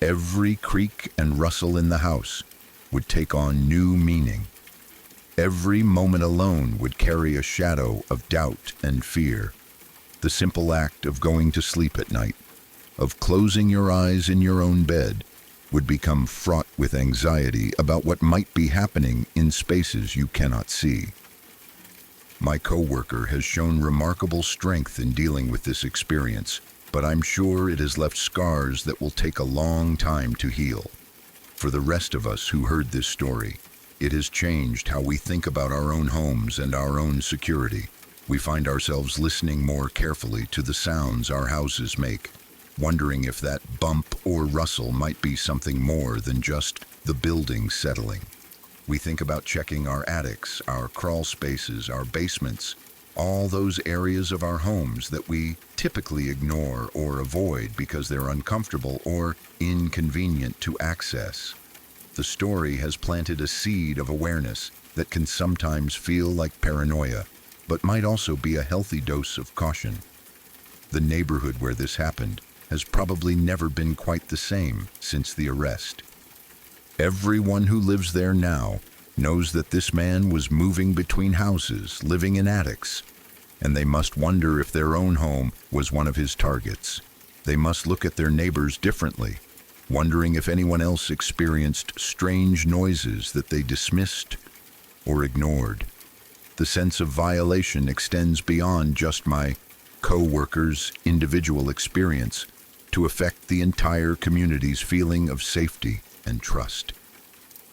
Every creak and rustle in the house would take on new meaning. Every moment alone would carry a shadow of doubt and fear. The simple act of going to sleep at night, of closing your eyes in your own bed, would become fraught with anxiety about what might be happening in spaces you cannot see. My coworker has shown remarkable strength in dealing with this experience, but I'm sure it has left scars that will take a long time to heal. For the rest of us who heard this story, it has changed how we think about our own homes and our own security. We find ourselves listening more carefully to the sounds our houses make, wondering if that bump or rustle might be something more than just the building settling. We think about checking our attics, our crawl spaces, our basements, all those areas of our homes that we typically ignore or avoid because they're uncomfortable or inconvenient to access. The story has planted a seed of awareness that can sometimes feel like paranoia, but might also be a healthy dose of caution. The neighborhood where this happened has probably never been quite the same since the arrest. Everyone who lives there now knows that this man was moving between houses, living in attics, and they must wonder if their own home was one of his targets. They must look at their neighbors differently, wondering if anyone else experienced strange noises that they dismissed or ignored. The sense of violation extends beyond just my co-worker's individual experience to affect the entire community's feeling of safety and trust.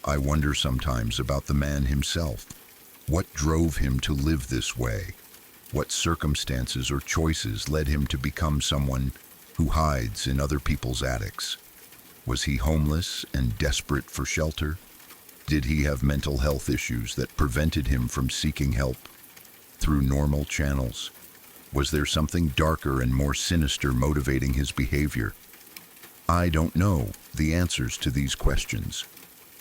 I wonder sometimes about the man himself. What drove him to live this way? What circumstances or choices led him to become someone who hides in other people's attics? Was he homeless and desperate for shelter? Did he have mental health issues that prevented him from seeking help through normal channels? Was there something darker and more sinister motivating his behavior? I don't know the answers to these questions.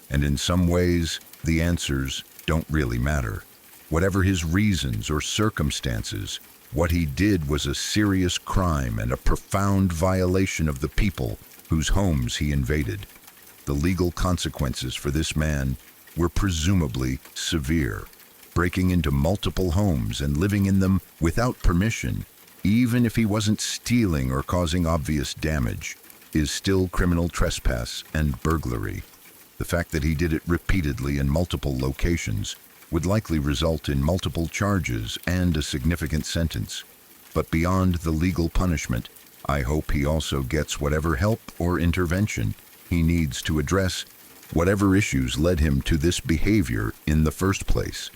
And in some ways, the answers don't really matter. Whatever his reasons or circumstances, what he did was a serious crime and a profound violation of the people whose homes he invaded. The legal consequences for this man were presumably severe. Breaking into multiple homes and living in them without permission, even if he wasn't stealing or causing obvious damage, is still criminal trespass and burglary. The fact that he did it repeatedly in multiple locations would likely result in multiple charges and a significant sentence. But beyond the legal punishment, I hope he also gets whatever help or intervention he needs to address whatever issues led him to this behavior in the first place.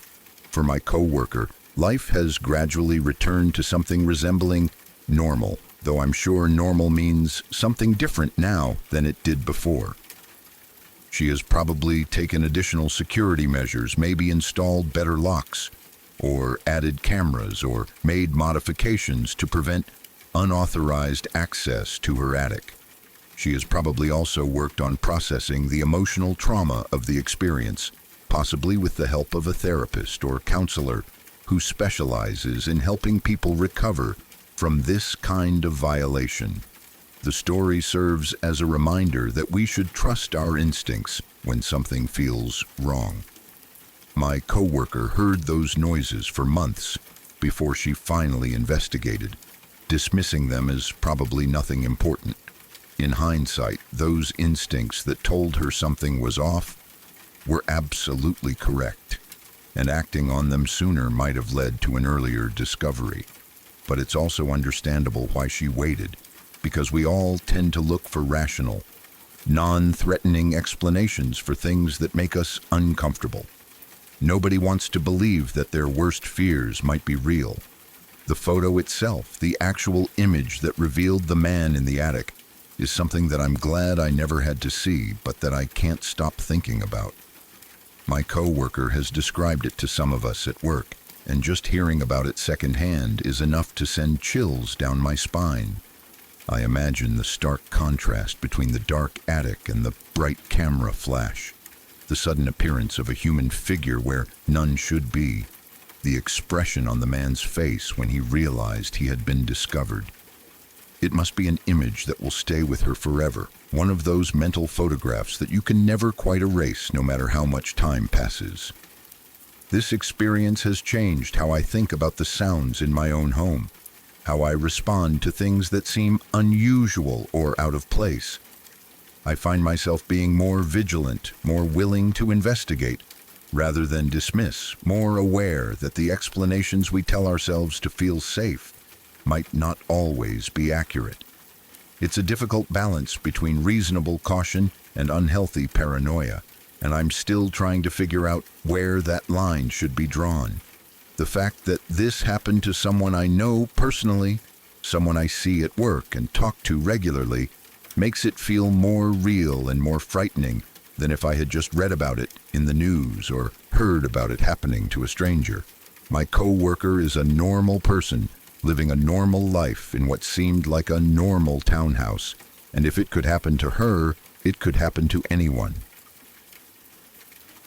For my coworker, life has gradually returned to something resembling normal, though I'm sure normal means something different now than it did before. She has probably taken additional security measures, maybe installed better locks, or added cameras, or made modifications to prevent unauthorized access to her attic. She has probably also worked on processing the emotional trauma of the experience, possibly with the help of a therapist or counselor who specializes in helping people recover from this kind of violation. The story serves as a reminder that we should trust our instincts when something feels wrong. My coworker heard those noises for months before she finally investigated, dismissing them as probably nothing important. In hindsight, those instincts that told her something was off were absolutely correct, and acting on them sooner might have led to an earlier discovery. But it's also understandable why she waited, because we all tend to look for rational, non-threatening explanations for things that make us uncomfortable. Nobody wants to believe that their worst fears might be real. The photo itself, the actual image that revealed the man in the attic, is something that I'm glad I never had to see, but that I can't stop thinking about. My coworker has described it to some of us at work, and just hearing about it secondhand is enough to send chills down my spine. I imagine the stark contrast between the dark attic and the bright camera flash, the sudden appearance of a human figure where none should be, the expression on the man's face when he realized he had been discovered. It must be an image that will stay with her forever, one of those mental photographs that you can never quite erase no matter how much time passes. This experience has changed how I think about the sounds in my own home, how I respond to things that seem unusual or out of place. I find myself being more vigilant, more willing to investigate, rather than dismiss, more aware that the explanations we tell ourselves to feel safe might not always be accurate. It's a difficult balance between reasonable caution and unhealthy paranoia, and I'm still trying to figure out where that line should be drawn. The fact that this happened to someone I know personally, someone I see at work and talk to regularly, makes it feel more real and more frightening than if I had just read about it in the news or heard about it happening to a stranger. My coworker is a normal person, living a normal life in what seemed like a normal townhouse, and if it could happen to her, it could happen to anyone.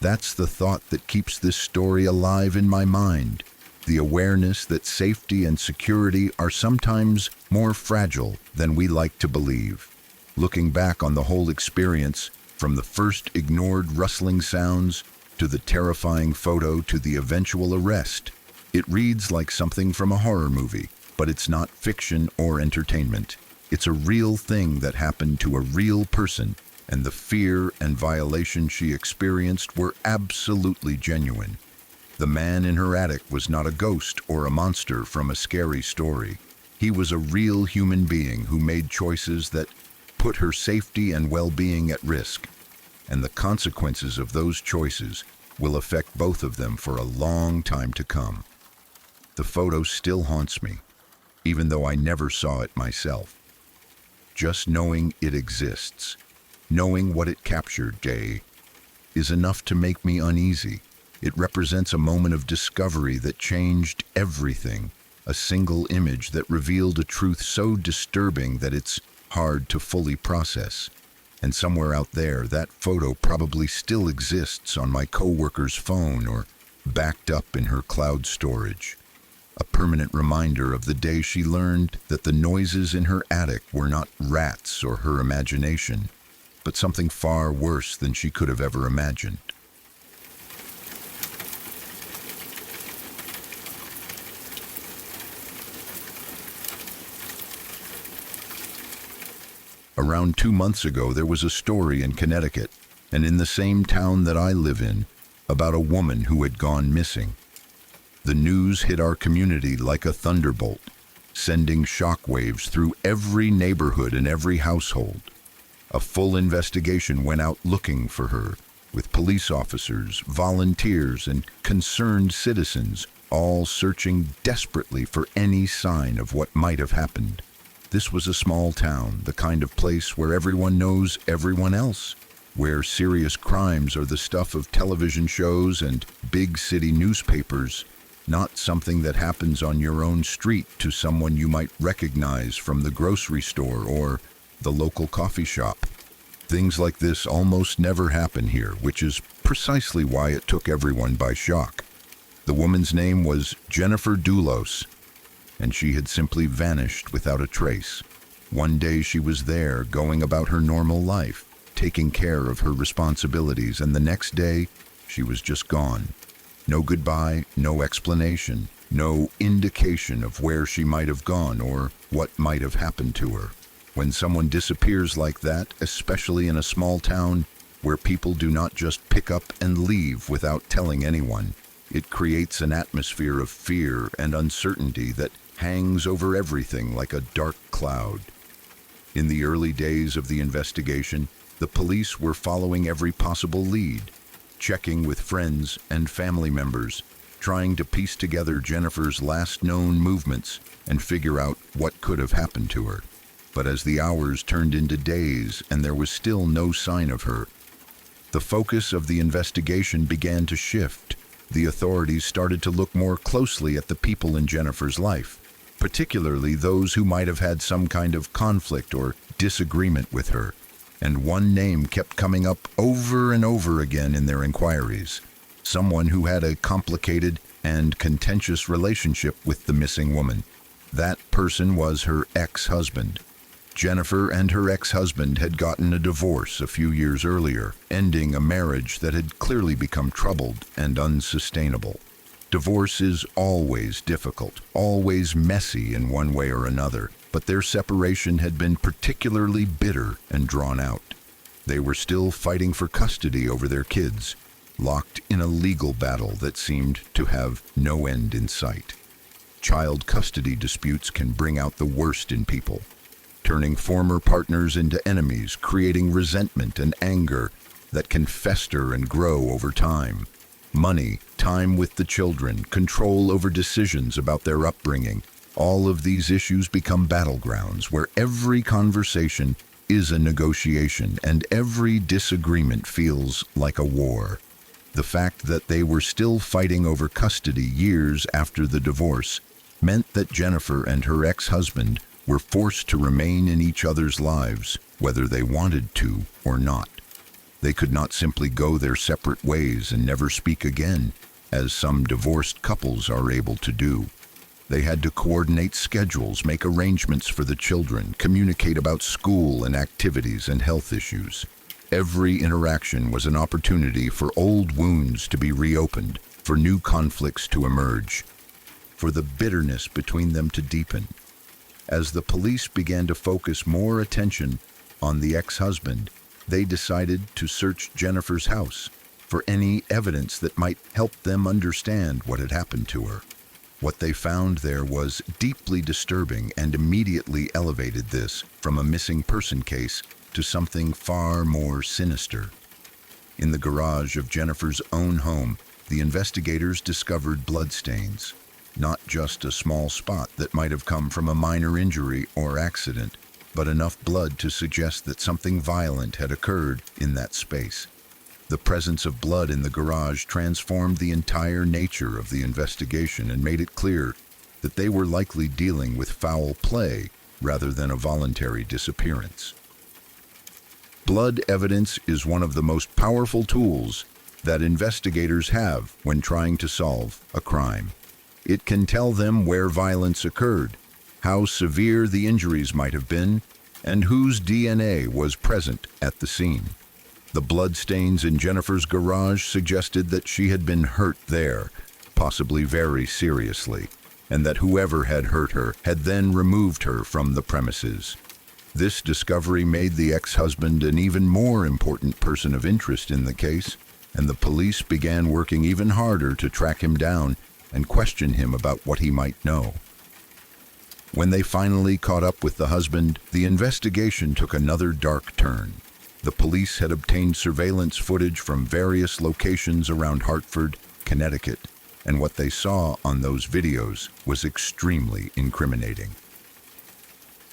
That's the thought that keeps this story alive in my mind, the awareness that safety and security are sometimes more fragile than we like to believe. Looking back on the whole experience, from the first ignored rustling sounds to the terrifying photo to the eventual arrest, it reads like something from a horror movie, but it's not fiction or entertainment. It's a real thing that happened to a real person, and the fear and violation she experienced were absolutely genuine. The man in her attic was not a ghost or a monster from a scary story. He was a real human being who made choices that put her safety and well-being at risk, and the consequences of those choices will affect both of them for a long time to come. The photo still haunts me, even though I never saw it myself. Just knowing it exists, knowing what it captured, is enough to make me uneasy. It represents a moment of discovery that changed everything, a single image that revealed a truth so disturbing that it's hard to fully process. And somewhere out there, that photo probably still exists on my coworker's phone or backed up in her cloud storage. A permanent reminder of the day she learned that the noises in her attic were not rats or her imagination, but something far worse than she could have ever imagined. Around 2 months ago, there was a story in Connecticut, and in the same town that I live in, about a woman who had gone missing. The news hit our community like a thunderbolt, sending shockwaves through every neighborhood and every household. A full investigation went out looking for her, with police officers, volunteers, and concerned citizens all searching desperately for any sign of what might have happened. This was a small town, the kind of place where everyone knows everyone else, where serious crimes are the stuff of television shows and big city newspapers, not something that happens on your own street to someone you might recognize from the grocery store or the local coffee shop. Things like this almost never happen here, which is precisely why it took everyone by shock. The woman's name was Jennifer Doulos, and she had simply vanished without a trace. One day she was there, going about her normal life, taking care of her responsibilities, and the next day she was just gone. No goodbye, no explanation, no indication of where she might have gone or what might have happened to her. When someone disappears like that, especially in a small town where people do not just pick up and leave without telling anyone, it creates an atmosphere of fear and uncertainty that hangs over everything like a dark cloud. In the early days of the investigation, the police were following every possible lead, checking with friends and family members, trying to piece together Jennifer's last known movements and figure out what could have happened to her. But as the hours turned into days and there was still no sign of her, the focus of the investigation began to shift. The authorities started to look more closely at the people in Jennifer's life, particularly those who might have had some kind of conflict or disagreement with her. And one name kept coming up over and over again in their inquiries. Someone who had a complicated and contentious relationship with the missing woman. That person was her ex-husband. Jennifer and her ex-husband had gotten a divorce a few years earlier, ending a marriage that had clearly become troubled and unsustainable. Divorce is always difficult, always messy in one way or another, but their separation had been particularly bitter and drawn out. They were still fighting for custody over their kids, locked in a legal battle that seemed to have no end in sight. Child custody disputes can bring out the worst in people, turning former partners into enemies, creating resentment and anger that can fester and grow over time. Money, time with the children, control over decisions about their upbringing, all of these issues become battlegrounds where every conversation is a negotiation and every disagreement feels like a war. The fact that they were still fighting over custody years after the divorce meant that Jennifer and her ex-husband were forced to remain in each other's lives, whether they wanted to or not. They could not simply go their separate ways and never speak again, as some divorced couples are able to do. They had to coordinate schedules, make arrangements for the children, communicate about school and activities and health issues. Every interaction was an opportunity for old wounds to be reopened, for new conflicts to emerge, for the bitterness between them to deepen. As the police began to focus more attention on the ex-husband, they decided to search Jennifer's house for any evidence that might help them understand what had happened to her. What they found there was deeply disturbing and immediately elevated this from a missing person case to something far more sinister. In the garage of Jennifer's own home, the investigators discovered bloodstains. Not just a small spot that might have come from a minor injury or accident, but enough blood to suggest that something violent had occurred in that space. The presence of blood in the garage transformed the entire nature of the investigation and made it clear that they were likely dealing with foul play rather than a voluntary disappearance. Blood evidence is one of the most powerful tools that investigators have when trying to solve a crime. It can tell them where violence occurred, how severe the injuries might have been, and whose DNA was present at the scene. The bloodstains in Jennifer's garage suggested that she had been hurt there, possibly very seriously, and that whoever had hurt her had then removed her from the premises. This discovery made the ex-husband an even more important person of interest in the case, and the police began working even harder to track him down and question him about what he might know. When they finally caught up with the husband, the investigation took another dark turn. The police had obtained surveillance footage from various locations around Hartford, Connecticut, and what they saw on those videos was extremely incriminating.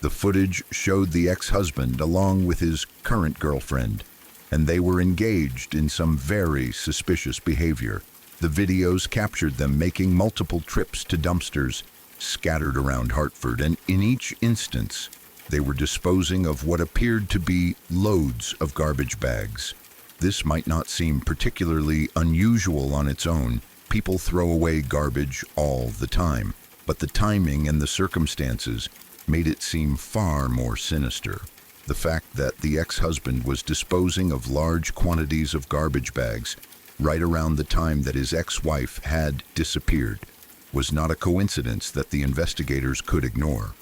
The footage showed the ex-husband along with his current girlfriend, and they were engaged in some very suspicious behavior. The videos captured them making multiple trips to dumpsters scattered around Hartford, and in each instance, They were disposing of what appeared to be loads of garbage bags. This might not seem particularly unusual on its own. People throw away garbage all the time, but the timing and the circumstances made it seem far more sinister. The fact that the ex-husband was disposing of large quantities of garbage bags right around the time that his ex-wife had disappeared was not a coincidence that the investigators could ignore.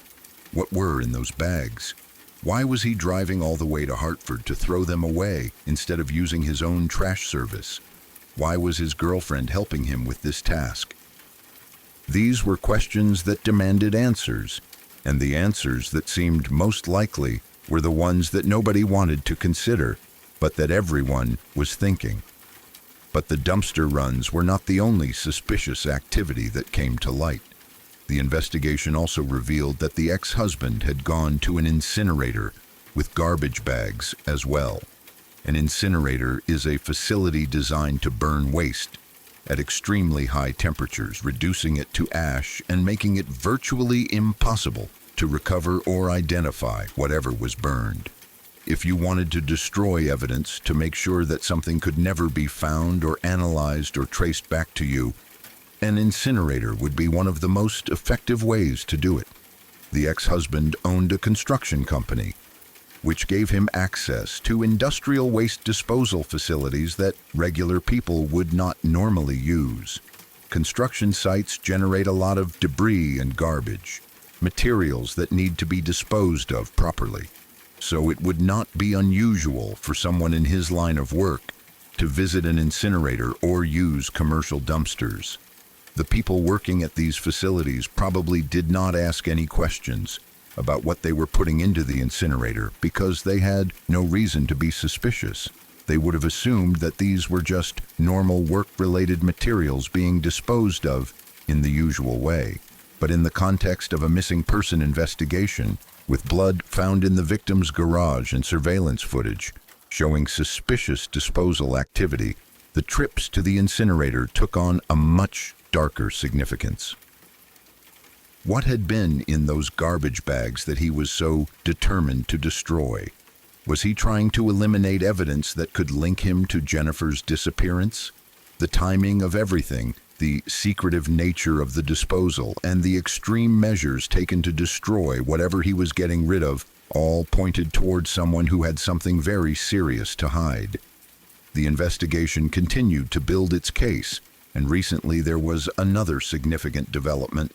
What were in those bags? Why was he driving all the way to Hartford to throw them away instead of using his own trash service? Why was his girlfriend helping him with this task? These were questions that demanded answers, and the answers that seemed most likely were the ones that nobody wanted to consider, but that everyone was thinking. But the dumpster runs were not the only suspicious activity that came to light. The investigation also revealed that the ex-husband had gone to an incinerator with garbage bags as well. An incinerator is a facility designed to burn waste at extremely high temperatures, reducing it to ash and making it virtually impossible to recover or identify whatever was burned. If you wanted to destroy evidence to make sure that something could never be found or analyzed or traced back to you, an incinerator would be one of the most effective ways to do it. The ex-husband owned a construction company, which gave him access to industrial waste disposal facilities that regular people would not normally use. Construction sites generate a lot of debris and garbage, materials that need to be disposed of properly. So it would not be unusual for someone in his line of work to visit an incinerator or use commercial dumpsters. The people working at these facilities probably did not ask any questions about what they were putting into the incinerator because they had no reason to be suspicious. They would have assumed that these were just normal work-related materials being disposed of in the usual way. But in the context of a missing person investigation, with blood found in the victim's garage and surveillance footage showing suspicious disposal activity, the trips to the incinerator took on a much darker significance. What had been in those garbage bags that he was so determined to destroy? Was he trying to eliminate evidence that could link him to Jennifer's disappearance? The timing of everything, the secretive nature of the disposal, and the extreme measures taken to destroy whatever he was getting rid of all pointed towards someone who had something very serious to hide. The investigation continued to build its case, and recently there was another significant development.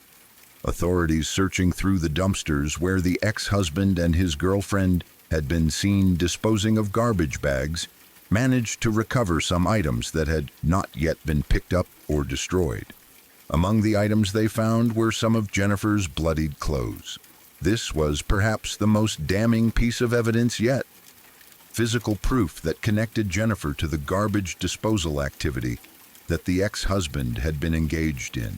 Authorities searching through the dumpsters where the ex-husband and his girlfriend had been seen disposing of garbage bags managed to recover some items that had not yet been picked up or destroyed. Among the items they found were some of Jennifer's bloodied clothes. This was perhaps the most damning piece of evidence yet. Physical proof that connected Jennifer to the garbage disposal activity that the ex-husband had been engaged in.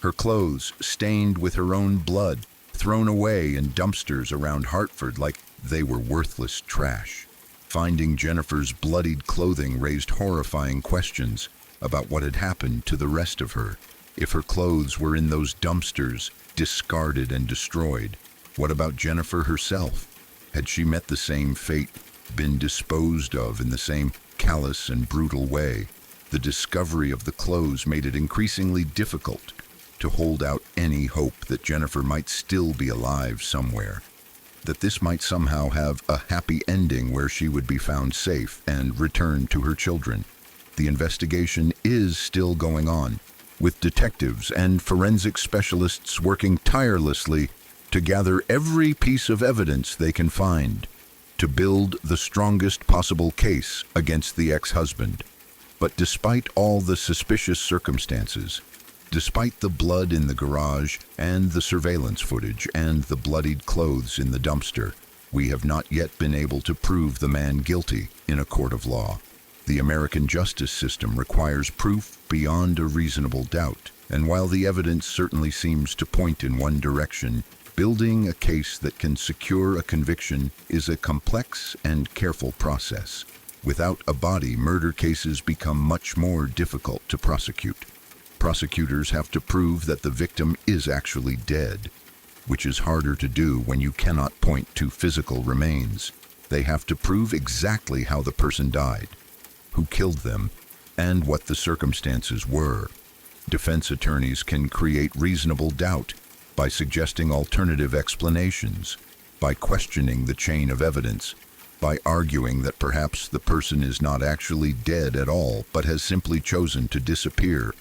Her clothes stained with her own blood, thrown away in dumpsters around Hartford like they were worthless trash. Finding Jennifer's bloodied clothing raised horrifying questions about what had happened to the rest of her. If her clothes were in those dumpsters, discarded and destroyed, what about Jennifer herself? Had she met the same fate, been disposed of in the same callous and brutal way? The discovery of the clothes made it increasingly difficult to hold out any hope that Jennifer might still be alive somewhere, that this might somehow have a happy ending where she would be found safe and returned to her children. The investigation is still going on, with detectives and forensic specialists working tirelessly to gather every piece of evidence they can find to build the strongest possible case against the ex-husband. But despite all the suspicious circumstances, despite the blood in the garage and the surveillance footage and the bloodied clothes in the dumpster, we have not yet been able to prove the man guilty in a court of law. The American justice system requires proof beyond a reasonable doubt, and while the evidence certainly seems to point in one direction, building a case that can secure a conviction is a complex and careful process. Without a body, murder cases become much more difficult to prosecute. Prosecutors have to prove that the victim is actually dead. which is harder to do when you cannot point to physical remains. They have to prove exactly how the person died, who killed them, and what the circumstances were. Defense attorneys can create reasonable doubt by suggesting alternative explanations, by questioning the chain of evidence, by arguing that perhaps the person is not actually dead at all, but has simply chosen to disappear.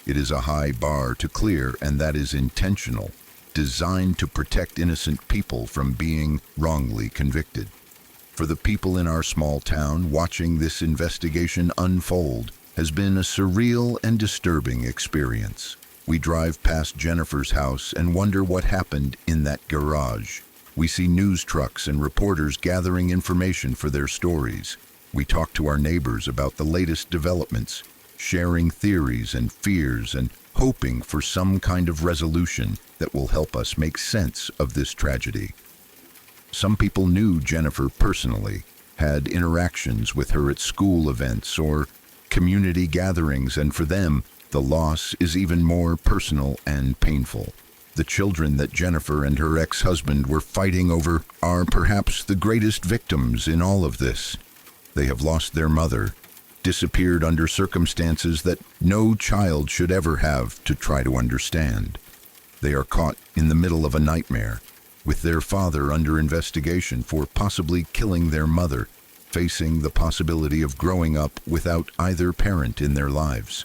It is a high bar to clear, and that is intentional, designed to protect innocent people from being wrongly convicted. For the people in our small town, watching this investigation unfold has been a surreal and disturbing experience. We drive past Jennifer's house and wonder what happened in that garage. We see news trucks and reporters gathering information for their stories. We talk to our neighbors about the latest developments, sharing theories and fears and hoping for some kind of resolution that will help us make sense of this tragedy. Some people knew Jennifer personally, had interactions with her at school events or community gatherings, and for them, the loss is even more personal and painful. The children that Jennifer and her ex-husband were fighting over are perhaps the greatest victims in all of this. They have lost their mother, disappeared under circumstances that no child should ever have to try to understand. They are caught in the middle of a nightmare, with their father under investigation for possibly killing their mother, facing the possibility of growing up without either parent in their lives.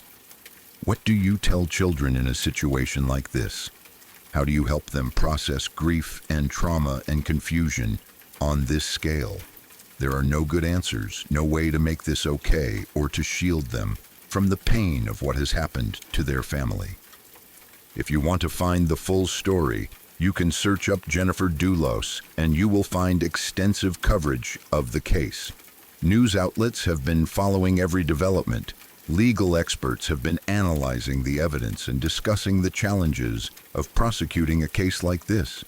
What do you tell children in a situation like this? How do you help them process grief and trauma and confusion on this scale? There are no good answers, no way to make this okay or to shield them from the pain of what has happened to their family. If you want to find the full story, you can search up Jennifer Dulos and you will find extensive coverage of the case. News outlets have been following every development. Legal experts have been analyzing the evidence and discussing the challenges of prosecuting a case like this.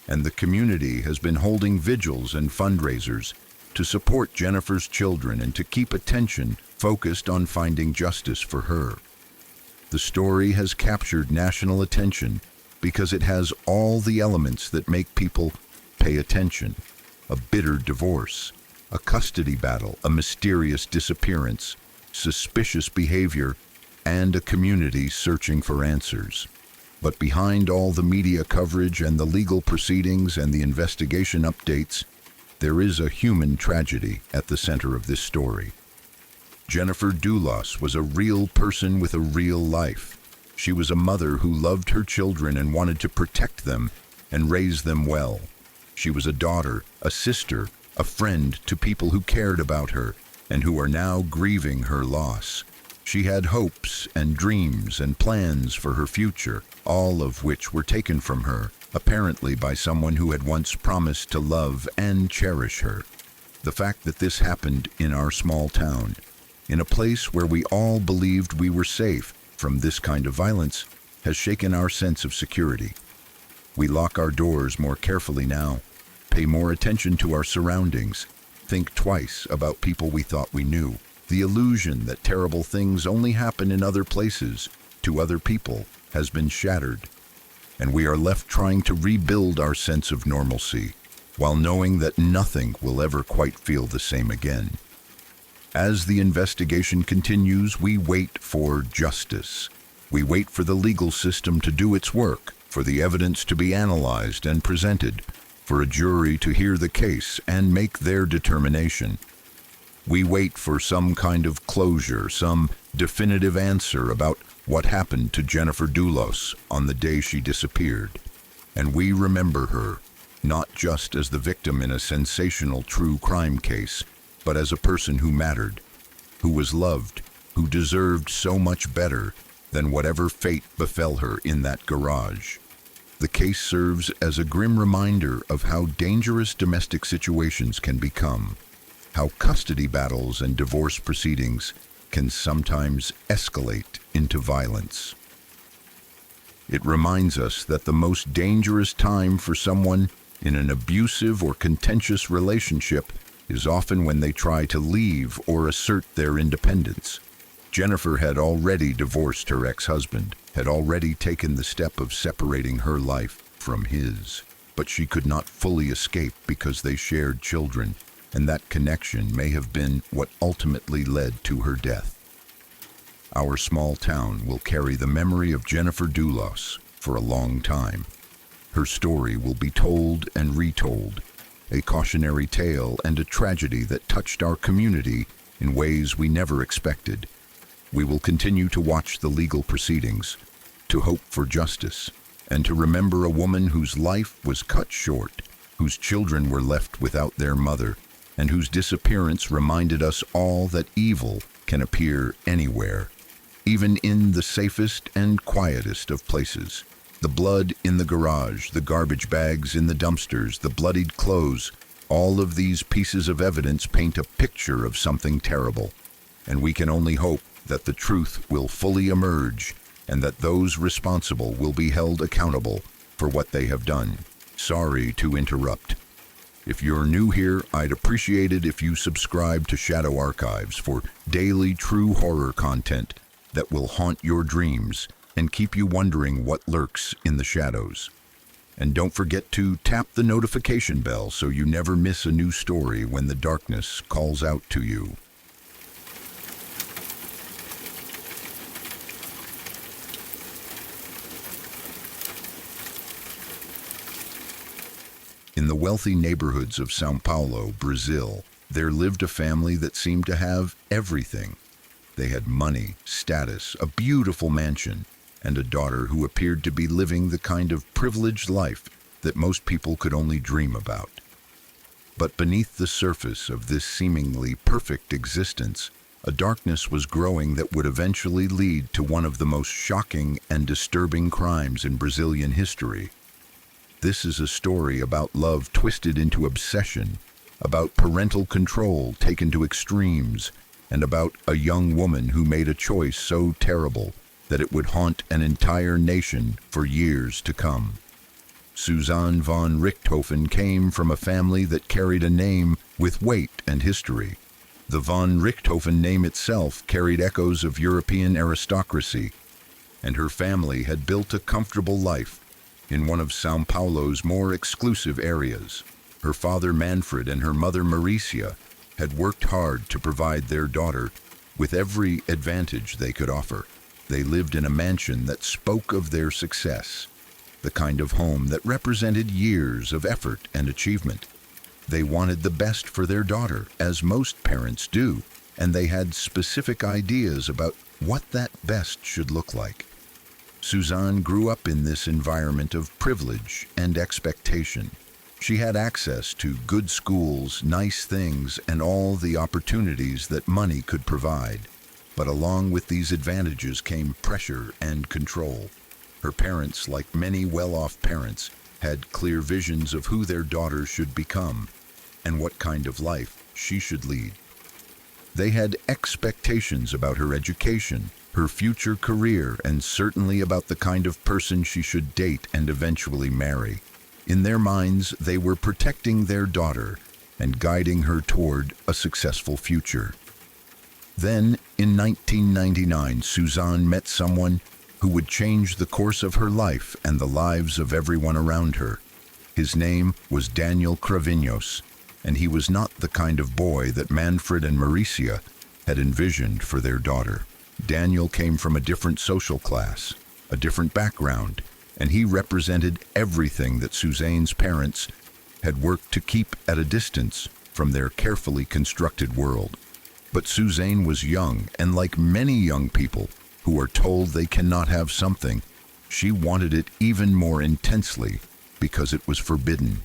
And the community has been holding vigils and fundraisers to support Jennifer's children and to keep attention focused on finding justice for her. The story has captured national attention because it has all the elements that make people pay attention. A bitter divorce, a custody battle, a mysterious disappearance, suspicious behavior, and a community searching for answers. But behind all the media coverage and the legal proceedings and the investigation updates, there is a human tragedy at the center of this story. Jennifer Dulos was a real person with a real life. She was a mother who loved her children and wanted to protect them and raise them well. She was a daughter, a sister, a friend to people who cared about her and who are now grieving her loss. She had hopes and dreams and plans for her future, all of which were taken from her, apparently by someone who had once promised to love and cherish her. The fact that this happened in our small town, in a place where we all believed we were safe from this kind of violence, has shaken our sense of security. We lock our doors more carefully now, pay more attention to our surroundings, think twice about people we thought we knew. The illusion that terrible things only happen in other places, to other people, has been shattered, and we are left trying to rebuild our sense of normalcy, while knowing that nothing will ever quite feel the same again. As the investigation continues, we wait for justice. We wait for the legal system to do its work, for the evidence to be analyzed and presented, for a jury to hear the case and make their determination. We wait for some kind of closure, some definitive answer about what happened to Jennifer Dulos on the day she disappeared. And we remember her, not just as the victim in a sensational true crime case, but as a person who mattered, who was loved, who deserved so much better than whatever fate befell her in that garage. The case serves as a grim reminder of how dangerous domestic situations can become, how custody battles and divorce proceedings can sometimes escalate into violence. It reminds us that the most dangerous time for someone in an abusive or contentious relationship is often when they try to leave or assert their independence. Jennifer had already divorced her ex-husband, had already taken the step of separating her life from his. But she could not fully escape because they shared children, and that connection may have been what ultimately led to her death. Our small town will carry the memory of Jennifer Dulos for a long time. Her story will be told and retold, a cautionary tale and a tragedy that touched our community in ways we never expected. We will continue to watch the legal proceedings, to hope for justice, and to remember a woman whose life was cut short, whose children were left without their mother, and whose disappearance reminded us all that evil can appear anywhere, even in the safest and quietest of places. The blood in the garage, the garbage bags in the dumpsters, the bloodied clothes, all of these pieces of evidence paint a picture of something terrible, and we can only hope that the truth will fully emerge and that those responsible will be held accountable for what they have done. Sorry to interrupt. If you're new here, I'd appreciate it if you subscribe to Shadow Archives for daily true horror content that will haunt your dreams and keep you wondering what lurks in the shadows. And don't forget to tap the notification bell so you never miss a new story when the darkness calls out to you. In the wealthy neighborhoods of São Paulo, Brazil, there lived a family that seemed to have everything. They had money, status, a beautiful mansion, and a daughter who appeared to be living the kind of privileged life that most people could only dream about. But beneath the surface of this seemingly perfect existence, a darkness was growing that would eventually lead to one of the most shocking and disturbing crimes in Brazilian history. This is a story about love twisted into obsession, about parental control taken to extremes, and about a young woman who made a choice so terrible that it would haunt an entire nation for years to come. Suzanne von Richthofen came from a family that carried a name with weight and history. The von Richthofen name itself carried echoes of European aristocracy, and her family had built a comfortable life in one of São Paulo's more exclusive areas. Her father Manfred and her mother Maricia had worked hard to provide their daughter with every advantage they could offer. They lived in a mansion that spoke of their success, the kind of home that represented years of effort and achievement. They wanted the best for their daughter, as most parents do, and they had specific ideas about what that best should look like. Suzanne grew up in this environment of privilege and expectation. She had access to good schools, nice things, and all the opportunities that money could provide. But along with these advantages came pressure and control. Her parents, like many well-off parents, had clear visions of who their daughter should become and what kind of life she should lead. They had expectations about her education, her future career, and certainly about the kind of person she should date and eventually marry. In their minds, they were protecting their daughter and guiding her toward a successful future. Then, in 1999, Suzanne met someone who would change the course of her life and the lives of everyone around her. His name was Daniel Cravinhos, and he was not the kind of boy that Manfred and Maricia had envisioned for their daughter. Daniel came from a different social class, a different background, and he represented everything that Suzanne's parents had worked to keep at a distance from their carefully constructed world. But Suzanne was young, and like many young people who are told they cannot have something, she wanted it even more intensely because it was forbidden.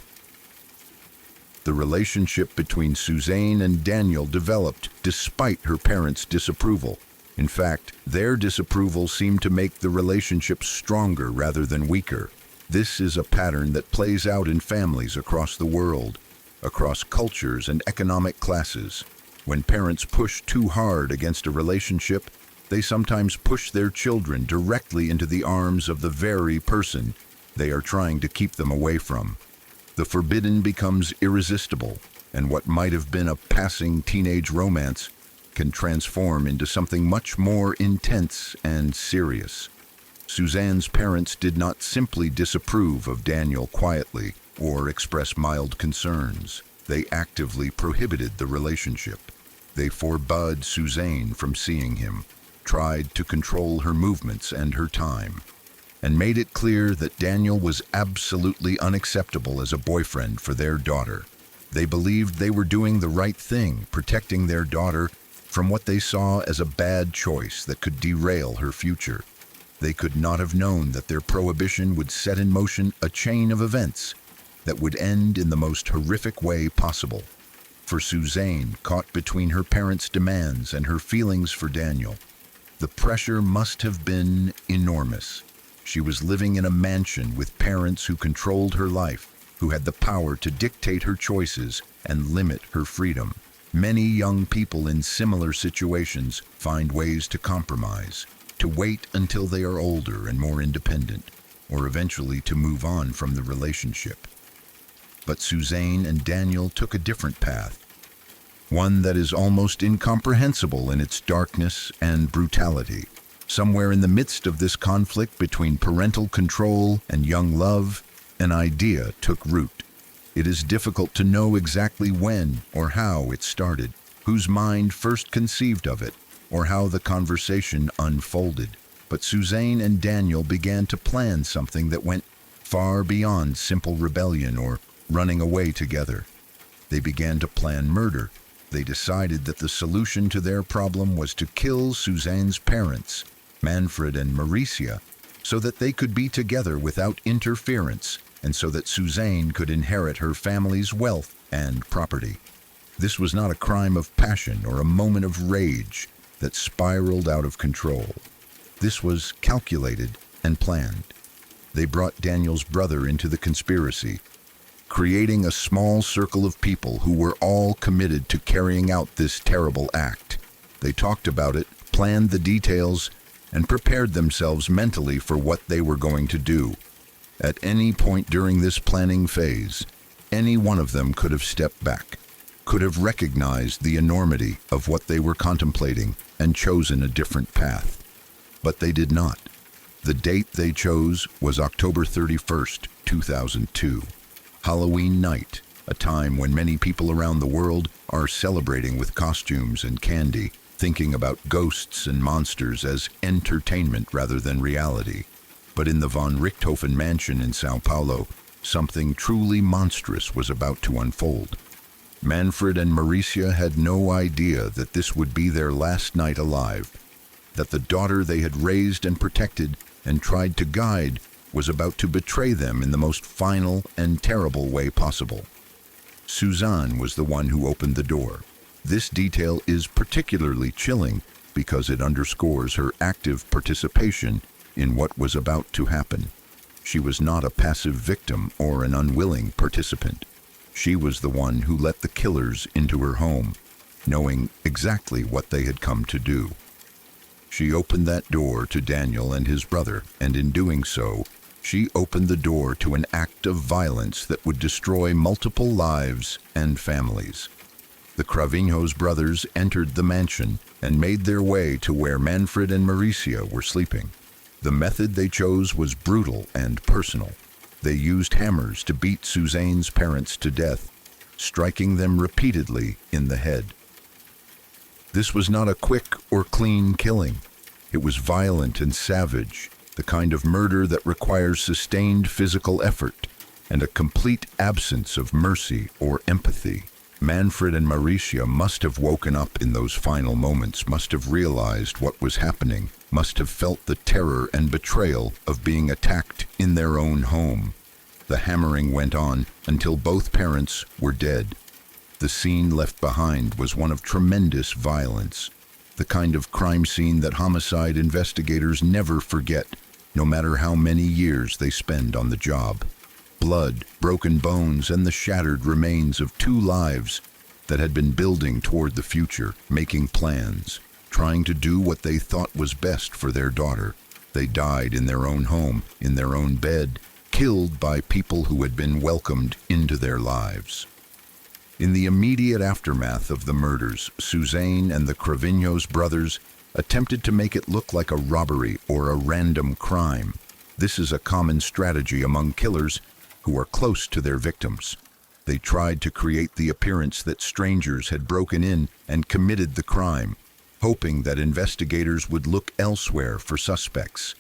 The relationship between Suzanne and Daniel developed despite her parents' disapproval. In fact, their disapproval seemed to make the relationship stronger rather than weaker. This is a pattern that plays out in families across the world, across cultures and economic classes. When parents push too hard against a relationship, they sometimes push their children directly into the arms of the very person they are trying to keep them away from. The forbidden becomes irresistible, and what might have been a passing teenage romance can transform into something much more intense and serious. Suzanne's parents did not simply disapprove of Daniel quietly or express mild concerns. They actively prohibited the relationship. They forbade Suzanne from seeing him, tried to control her movements and her time, and made it clear that Daniel was absolutely unacceptable as a boyfriend for their daughter. They believed they were doing the right thing, protecting their daughter from what they saw as a bad choice that could derail her future. They could not have known that their prohibition would set in motion a chain of events that would end in the most horrific way possible. For Suzanne, caught between her parents' demands and her feelings for Daniel, the pressure must have been enormous. She was living in a mansion with parents who controlled her life, who had the power to dictate her choices and limit her freedom. Many young people in similar situations find ways to compromise, to wait until they are older and more independent, or eventually to move on from the relationship. But Suzanne and Daniel took a different path, one that is almost incomprehensible in its darkness and brutality. Somewhere in the midst of this conflict between parental control and young love, an idea took root. It is difficult to know exactly when or how it started, whose mind first conceived of it, or how the conversation unfolded. But Suzanne and Daniel began to plan something that went far beyond simple rebellion or running away together. They began to plan murder. They decided that the solution to their problem was to kill Suzanne's parents, Manfred and Maricia, so that they could be together without interference, and so that Suzanne could inherit her family's wealth and property. This was not a crime of passion or a moment of rage that spiraled out of control. This was calculated and planned. They brought Daniel's brother into the conspiracy, creating a small circle of people who were all committed to carrying out this terrible act. They talked about it, planned the details, and prepared themselves mentally for what they were going to do. At any point during this planning phase, any one of them could have stepped back, could have recognized the enormity of what they were contemplating and chosen a different path. But they did not. The date they chose was October 31st, 2002. Halloween night, a time when many people around the world are celebrating with costumes and candy, thinking about ghosts and monsters as entertainment rather than reality. But in the von Richthofen mansion in Sao Paulo, something truly monstrous was about to unfold. Manfred and Maricia had no idea that this would be their last night alive, that the daughter they had raised and protected and tried to guide was about to betray them in the most final and terrible way possible. Suzanne was the one who opened the door. This detail is particularly chilling because it underscores her active participation in what was about to happen. She was not a passive victim or an unwilling participant. She was the one who let the killers into her home, knowing exactly what they had come to do. She opened that door to Daniel and his brother, and in doing so, she opened the door to an act of violence that would destroy multiple lives and families. The Cravinhos brothers entered the mansion and made their way to where Manfred and Maricia were sleeping. The method they chose was brutal and personal. They used hammers to beat Suzanne's parents to death, striking them repeatedly in the head. This was not a quick or clean killing. It was violent and savage, the kind of murder that requires sustained physical effort and a complete absence of mercy or empathy. Manfred and Maricia must have woken up in those final moments, must have realized what was happening, must have felt the terror and betrayal of being attacked in their own home. The hammering went on until both parents were dead. The scene left behind was one of tremendous violence, the kind of crime scene that homicide investigators never forget, no matter how many years they spend on the job. Blood, broken bones, and the shattered remains of two lives that had been building toward the future, making plans, trying to do what they thought was best for their daughter. They died in their own home, in their own bed, killed by people who had been welcomed into their lives. In the immediate aftermath of the murders, Suzanne and the Cravinhos brothers attempted to make it look like a robbery or a random crime. This is a common strategy among killers who are close to their victims. They tried to create the appearance that strangers had broken in and committed the crime, hoping that investigators would look elsewhere for suspects.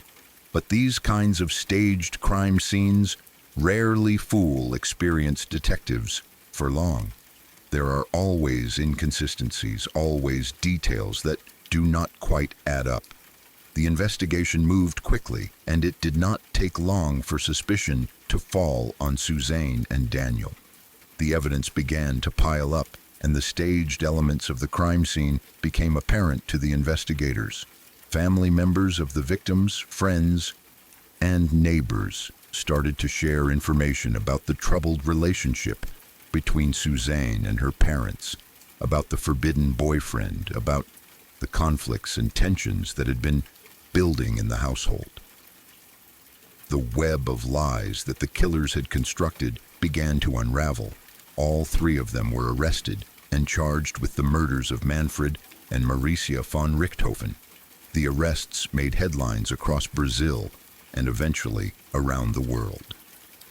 But these kinds of staged crime scenes rarely fool experienced detectives for long. There are always inconsistencies, always details that do not quite add up. The investigation moved quickly, and it did not take long for suspicion to fall on Suzanne and Daniel. The evidence began to pile up, and the staged elements of the crime scene became apparent to the investigators. Family members of the victims, friends, and neighbors started to share information about the troubled relationship between Suzanne and her parents, about the forbidden boyfriend, about the conflicts and tensions that had been building in the household. The web of lies that the killers had constructed began to unravel. All three of them were arrested and charged with the murders of Manfred and Maricia von Richthofen. The arrests made headlines across Brazil and eventually around the world.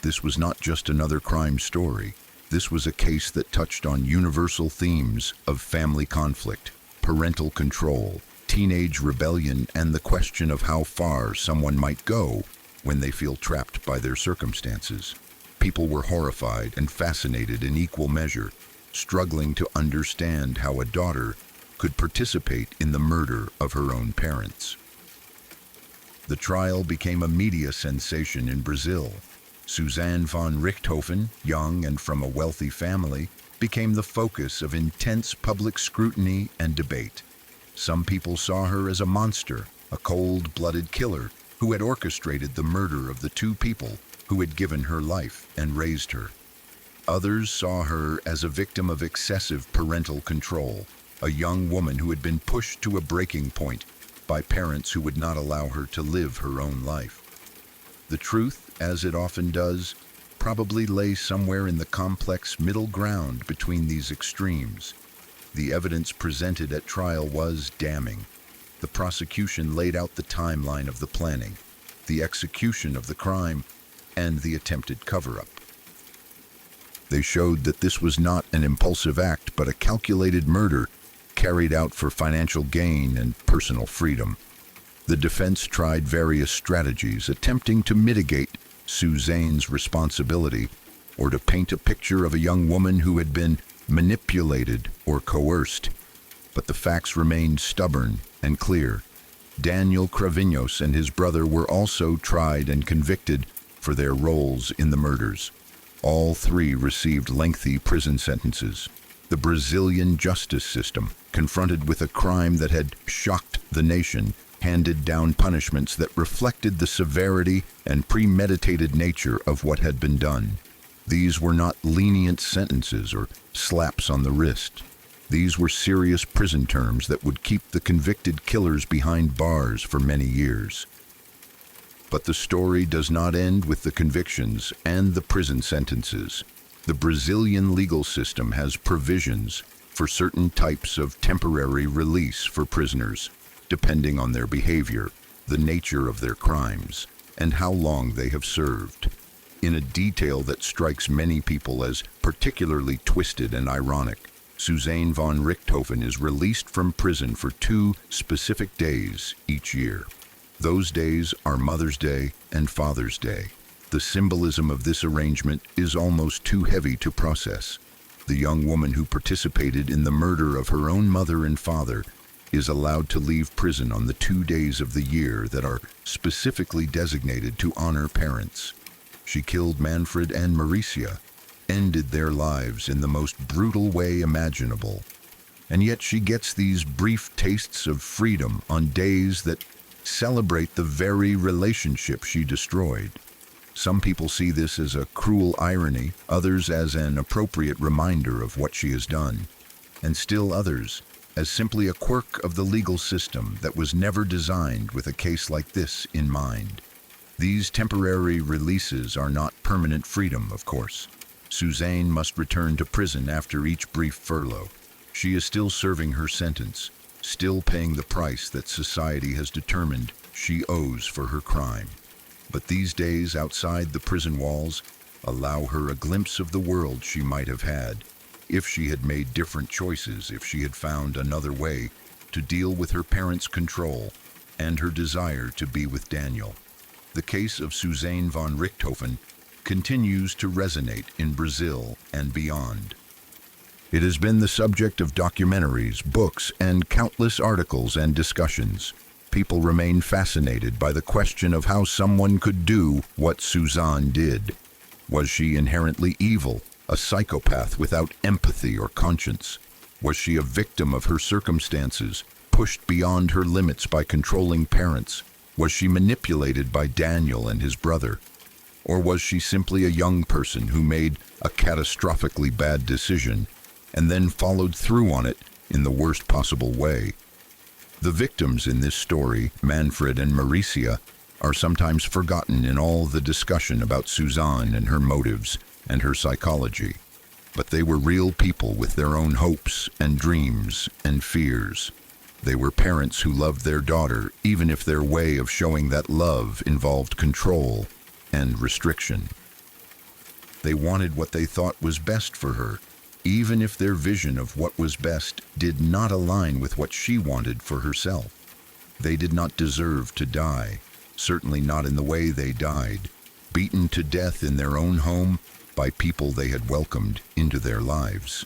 This was not just another crime story. This was a case that touched on universal themes of family conflict, parental control, teenage rebellion, and the question of how far someone might go when they feel trapped by their circumstances. People were horrified and fascinated in equal measure, struggling to understand how a daughter could participate in the murder of her own parents. The trial became a media sensation in Brazil. Suzanne von Richthofen, young and from a wealthy family, became the focus of intense public scrutiny and debate. Some people saw her as a monster, a cold-blooded killer who had orchestrated the murder of the two people who had given her life and raised her. Others saw her as a victim of excessive parental control, a young woman who had been pushed to a breaking point by parents who would not allow her to live her own life. The truth, as it often does, probably lay somewhere in the complex middle ground between these extremes. The evidence presented at trial was damning. The prosecution laid out the timeline of the planning, the execution of the crime, and the attempted cover-up. They showed that this was not an impulsive act, but a calculated murder carried out for financial gain and personal freedom. The defense tried various strategies, attempting to mitigate Suzanne's responsibility or to paint a picture of a young woman who had been manipulated or coerced. But the facts remained stubborn and clear. Daniel Cravinhos and his brother were also tried and convicted for their roles in the murders. All three received lengthy prison sentences. The Brazilian justice system, confronted with a crime that had shocked the nation, handed down punishments that reflected the severity and premeditated nature of what had been done. These were not lenient sentences or slaps on the wrist. These were serious prison terms that would keep the convicted killers behind bars for many years. But the story does not end with the convictions and the prison sentences. The Brazilian legal system has provisions for certain types of temporary release for prisoners, depending on their behavior, the nature of their crimes, and how long they have served. In a detail that strikes many people as particularly twisted and ironic, Suzanne von Richthofen is released from prison for 2 specific days each year. Those days are Mother's Day and Father's Day. The symbolism of this arrangement is almost too heavy to process. The young woman who participated in the murder of her own mother and father is allowed to leave prison on the 2 days of the year that are specifically designated to honor parents. She killed Manfred and Maricia, ended their lives in the most brutal way imaginable. And yet she gets these brief tastes of freedom on days that celebrate the very relationship she destroyed. Some people see this as a cruel irony, others as an appropriate reminder of what she has done, and still others as simply a quirk of the legal system that was never designed with a case like this in mind. These temporary releases are not permanent freedom, of course. Suzanne must return to prison after each brief furlough. She is still serving her sentence, still paying the price that society has determined she owes for her crime. But these days outside the prison walls allow her a glimpse of the world she might have had if she had made different choices, if she had found another way to deal with her parents' control and her desire to be with Daniel. The case of Suzanne von Richthofen continues to resonate in Brazil and beyond. It has been the subject of documentaries, books, and countless articles and discussions. People remain fascinated by the question of how someone could do what Suzanne did. Was she inherently evil, a psychopath without empathy or conscience? Was she a victim of her circumstances, pushed beyond her limits by controlling parents? Was she manipulated by Daniel and his brother? Or was she simply a young person who made a catastrophically bad decision and then followed through on it in the worst possible way? The victims in this story, Manfred and Maricia, are sometimes forgotten in all the discussion about Suzanne and her motives and her psychology. But they were real people with their own hopes and dreams and fears. They were parents who loved their daughter, even if their way of showing that love involved control and restriction. They wanted what they thought was best for her, even if their vision of what was best did not align with what she wanted for herself. They did not deserve to die, certainly not in the way they died, beaten to death in their own home by people they had welcomed into their lives.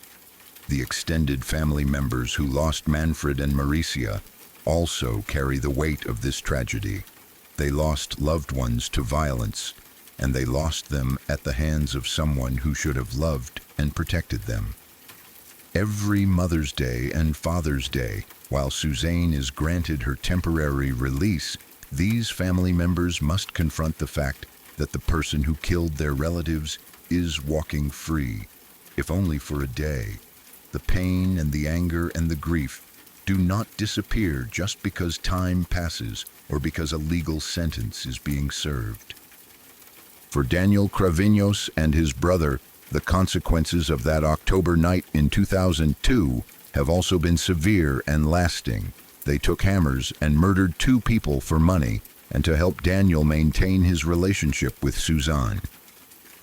The extended family members who lost Manfred and Maricia also carry the weight of this tragedy. They lost loved ones to violence, and they lost them at the hands of someone who should have loved and protected them. Every Mother's Day and Father's Day, while Suzanne is granted her temporary release, these family members must confront the fact that the person who killed their relatives is walking free, if only for a day. The pain and the anger and the grief do not disappear just because time passes or because a legal sentence is being served. For Daniel Cravinhos and his brother, the consequences of that October night in 2002 have also been severe and lasting. They took hammers and murdered 2 people for money and to help Daniel maintain his relationship with Suzanne.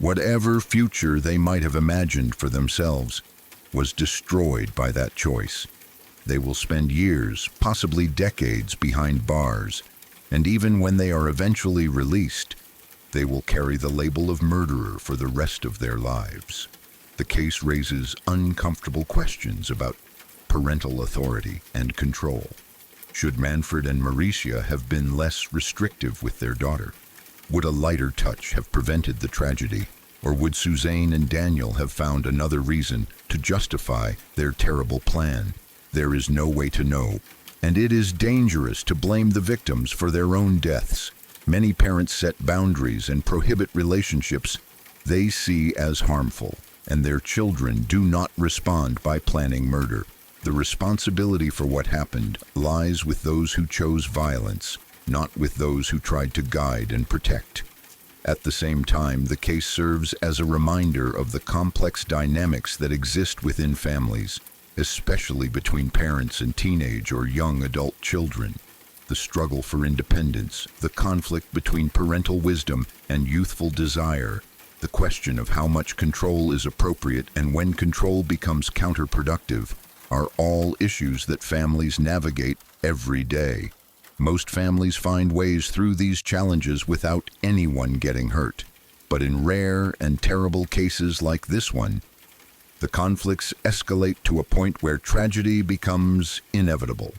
Whatever future they might have imagined for themselves was destroyed by that choice. They will spend years, possibly decades, behind bars, and even when they are eventually released, they will carry the label of murderer for the rest of their lives. The case raises uncomfortable questions about parental authority and control. Should Manfred and Maricia have been less restrictive with their daughter? Would a lighter touch have prevented the tragedy? Or would Suzanne and Daniel have found another reason to justify their terrible plan? There is no way to know, and it is dangerous to blame the victims for their own deaths. Many parents set boundaries and prohibit relationships they see as harmful, and their children do not respond by planning murder. The responsibility for what happened lies with those who chose violence, not with those who tried to guide and protect. At the same time, the case serves as a reminder of the complex dynamics that exist within families, especially between parents and teenage or young adult children. The struggle for independence, the conflict between parental wisdom and youthful desire, the question of how much control is appropriate and when control becomes counterproductive, are all issues that families navigate every day. Most families find ways through these challenges without anyone getting hurt. But in rare and terrible cases like this one, the conflicts escalate to a point where tragedy becomes inevitable.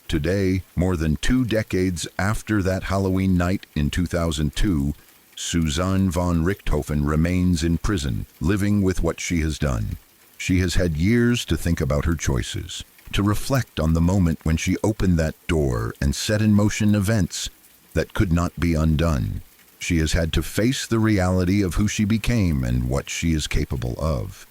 Today, more than 2 decades after that Halloween night in 2002, Suzanne von Richthofen remains in prison, living with what she has done. She has had years to think about her choices, to reflect on the moment when she opened that door and set in motion events that could not be undone. She has had to face the reality of who she became and what she is capable of.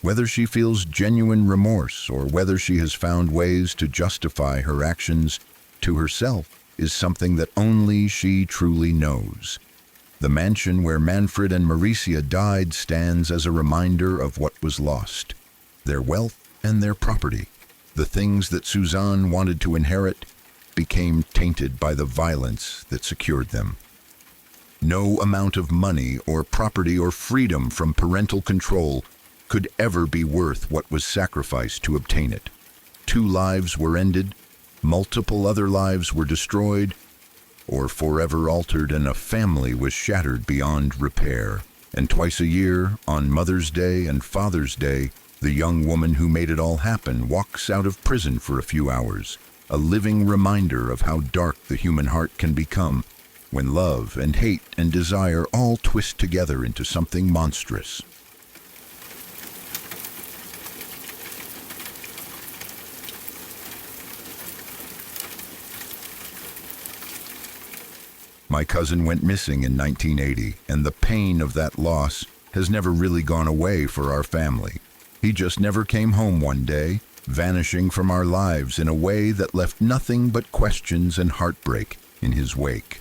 Whether she feels genuine remorse or whether she has found ways to justify her actions to herself is something that only she truly knows. The mansion where Manfred and Maricia died stands as a reminder of what was lost, their wealth and their property. The things that Suzanne wanted to inherit became tainted by the violence that secured them. No amount of money or property or freedom from parental control could ever be worth what was sacrificed to obtain it. 2 lives were ended, multiple other lives were destroyed, or forever altered, and a family was shattered beyond repair. And twice a year, on Mother's Day and Father's Day, the young woman who made it all happen walks out of prison for a few hours, a living reminder of how dark the human heart can become when love and hate and desire all twist together into something monstrous. My cousin went missing in 1980, and the pain of that loss has never really gone away for our family. He just never came home one day, vanishing from our lives in a way that left nothing but questions and heartbreak in his wake.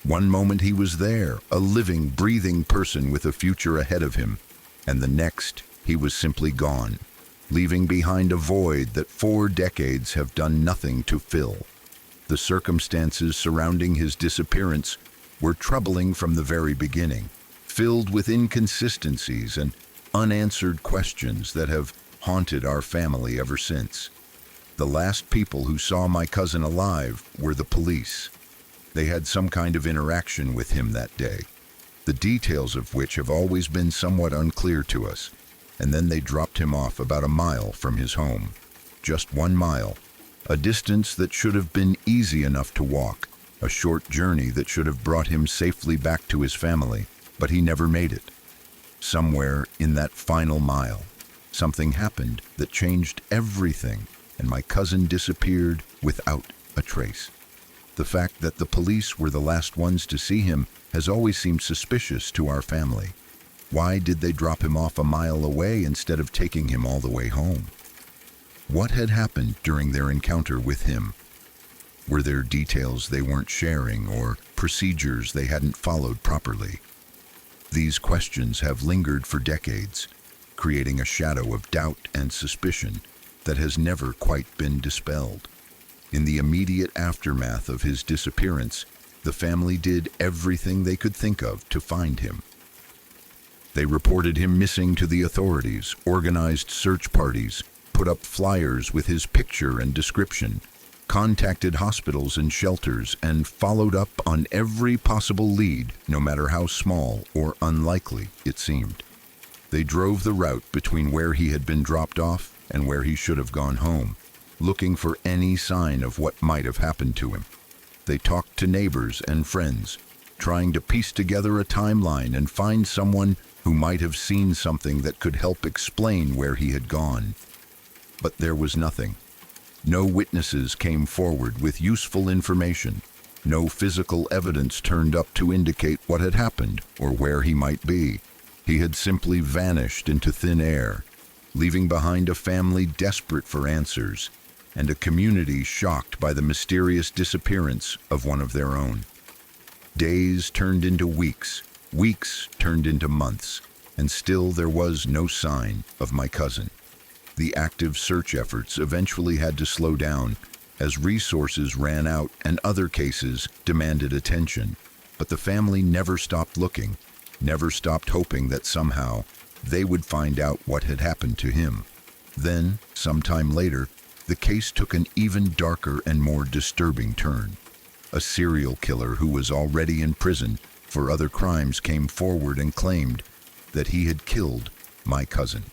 One moment he was there, a living, breathing person with a future ahead of him, and the next he was simply gone, leaving behind a void that 4 decades have done nothing to fill. The circumstances surrounding his disappearance were troubling from the very beginning, filled with inconsistencies and unanswered questions that have haunted our family ever since. The last people who saw my cousin alive were the police. They had some kind of interaction with him that day, the details of which have always been somewhat unclear to us, and then they dropped him off about a mile from his home. Just 1 mile, a distance that should have been easy enough to walk, a short journey that should have brought him safely back to his family, but he never made it. Somewhere in that final mile, something happened that changed everything, and my cousin disappeared without a trace. The fact that the police were the last ones to see him has always seemed suspicious to our family. Why did they drop him off a mile away instead of taking him all the way home? What had happened during their encounter with him? Were there details they weren't sharing or procedures they hadn't followed properly? These questions have lingered for decades, creating a shadow of doubt and suspicion that has never quite been dispelled. In the immediate aftermath of his disappearance, the family did everything they could think of to find him. They reported him missing to the authorities, organized search parties, put up flyers with his picture and description, contacted hospitals and shelters, and followed up on every possible lead, no matter how small or unlikely it seemed. They drove the route between where he had been dropped off and where he should have gone home, looking for any sign of what might have happened to him. They talked to neighbors and friends, trying to piece together a timeline and find someone who might have seen something that could help explain where he had gone. But there was nothing. No witnesses came forward with useful information. No physical evidence turned up to indicate what had happened or where he might be. He had simply vanished into thin air, leaving behind a family desperate for answers and a community shocked by the mysterious disappearance of one of their own. Days turned into weeks, weeks turned into months, and still there was no sign of my cousin. The active search efforts eventually had to slow down as resources ran out and other cases demanded attention. But the family never stopped looking, never stopped hoping that somehow they would find out what had happened to him. Then, sometime later, the case took an even darker and more disturbing turn. A serial killer who was already in prison for other crimes came forward and claimed that he had killed my cousin.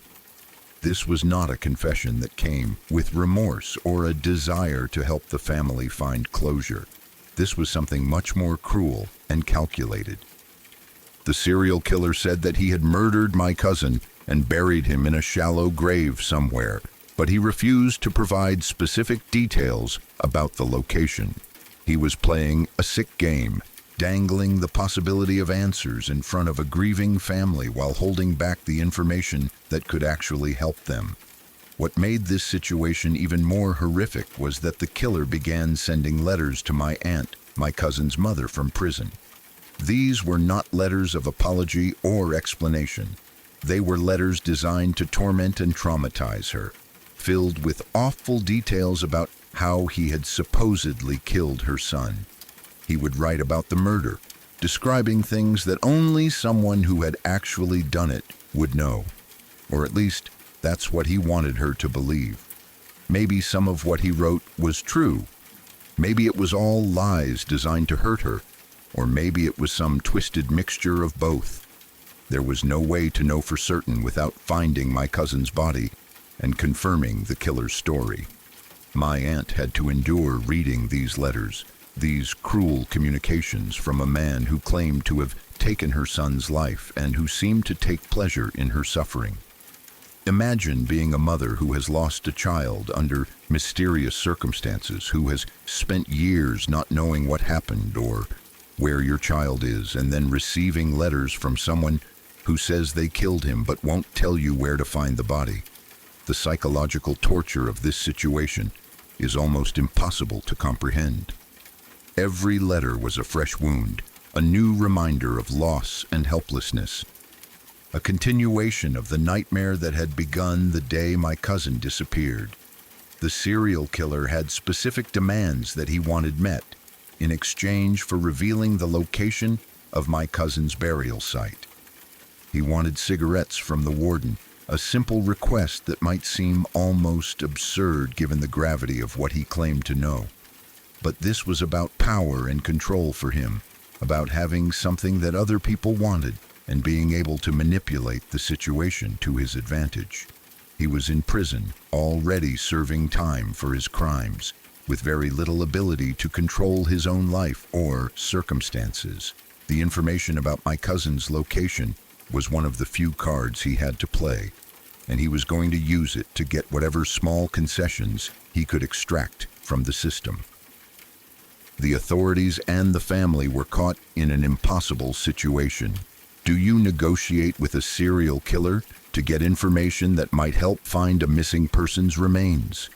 This was not a confession that came with remorse or a desire to help the family find closure. This was something much more cruel and calculated. The serial killer said that he had murdered my cousin and buried him in a shallow grave somewhere, but he refused to provide specific details about the location. He was playing a sick game, dangling the possibility of answers in front of a grieving family while holding back the information that could actually help them. What made this situation even more horrific was that the killer began sending letters to my aunt, my cousin's mother, from prison. These were not letters of apology or explanation. They were letters designed to torment and traumatize her. filled with awful details about how he had supposedly killed her son. He would write about the murder, describing things that only someone who had actually done it would know. Or at least, that's what he wanted her to believe. Maybe some of what he wrote was true. Maybe it was all lies designed to hurt her, or maybe it was some twisted mixture of both. There was no way to know for certain without finding my cousin's body and confirming the killer's story. My aunt had to endure reading these letters, these cruel communications from a man who claimed to have taken her son's life and who seemed to take pleasure in her suffering. Imagine being a mother who has lost a child under mysterious circumstances, who has spent years not knowing what happened or where your child is, and then receiving letters from someone who says they killed him but won't tell you where to find the body. The psychological torture of this situation is almost impossible to comprehend. Every letter was a fresh wound, a new reminder of loss and helplessness, a continuation of the nightmare that had begun the day my cousin disappeared. The serial killer had specific demands that he wanted met in exchange for revealing the location of my cousin's burial site. He wanted cigarettes from the warden, a simple request that might seem almost absurd given the gravity of what he claimed to know. But this was about power and control for him, about having something that other people wanted and being able to manipulate the situation to his advantage. He was in prison, already serving time for his crimes, with very little ability to control his own life or circumstances. The information about my cousin's location was one of the few cards he had to play, and he was going to use it to get whatever small concessions he could extract from the system. The authorities and the family were caught in an impossible situation. Do you negotiate with a serial killer to get information that might help find a missing person's remains?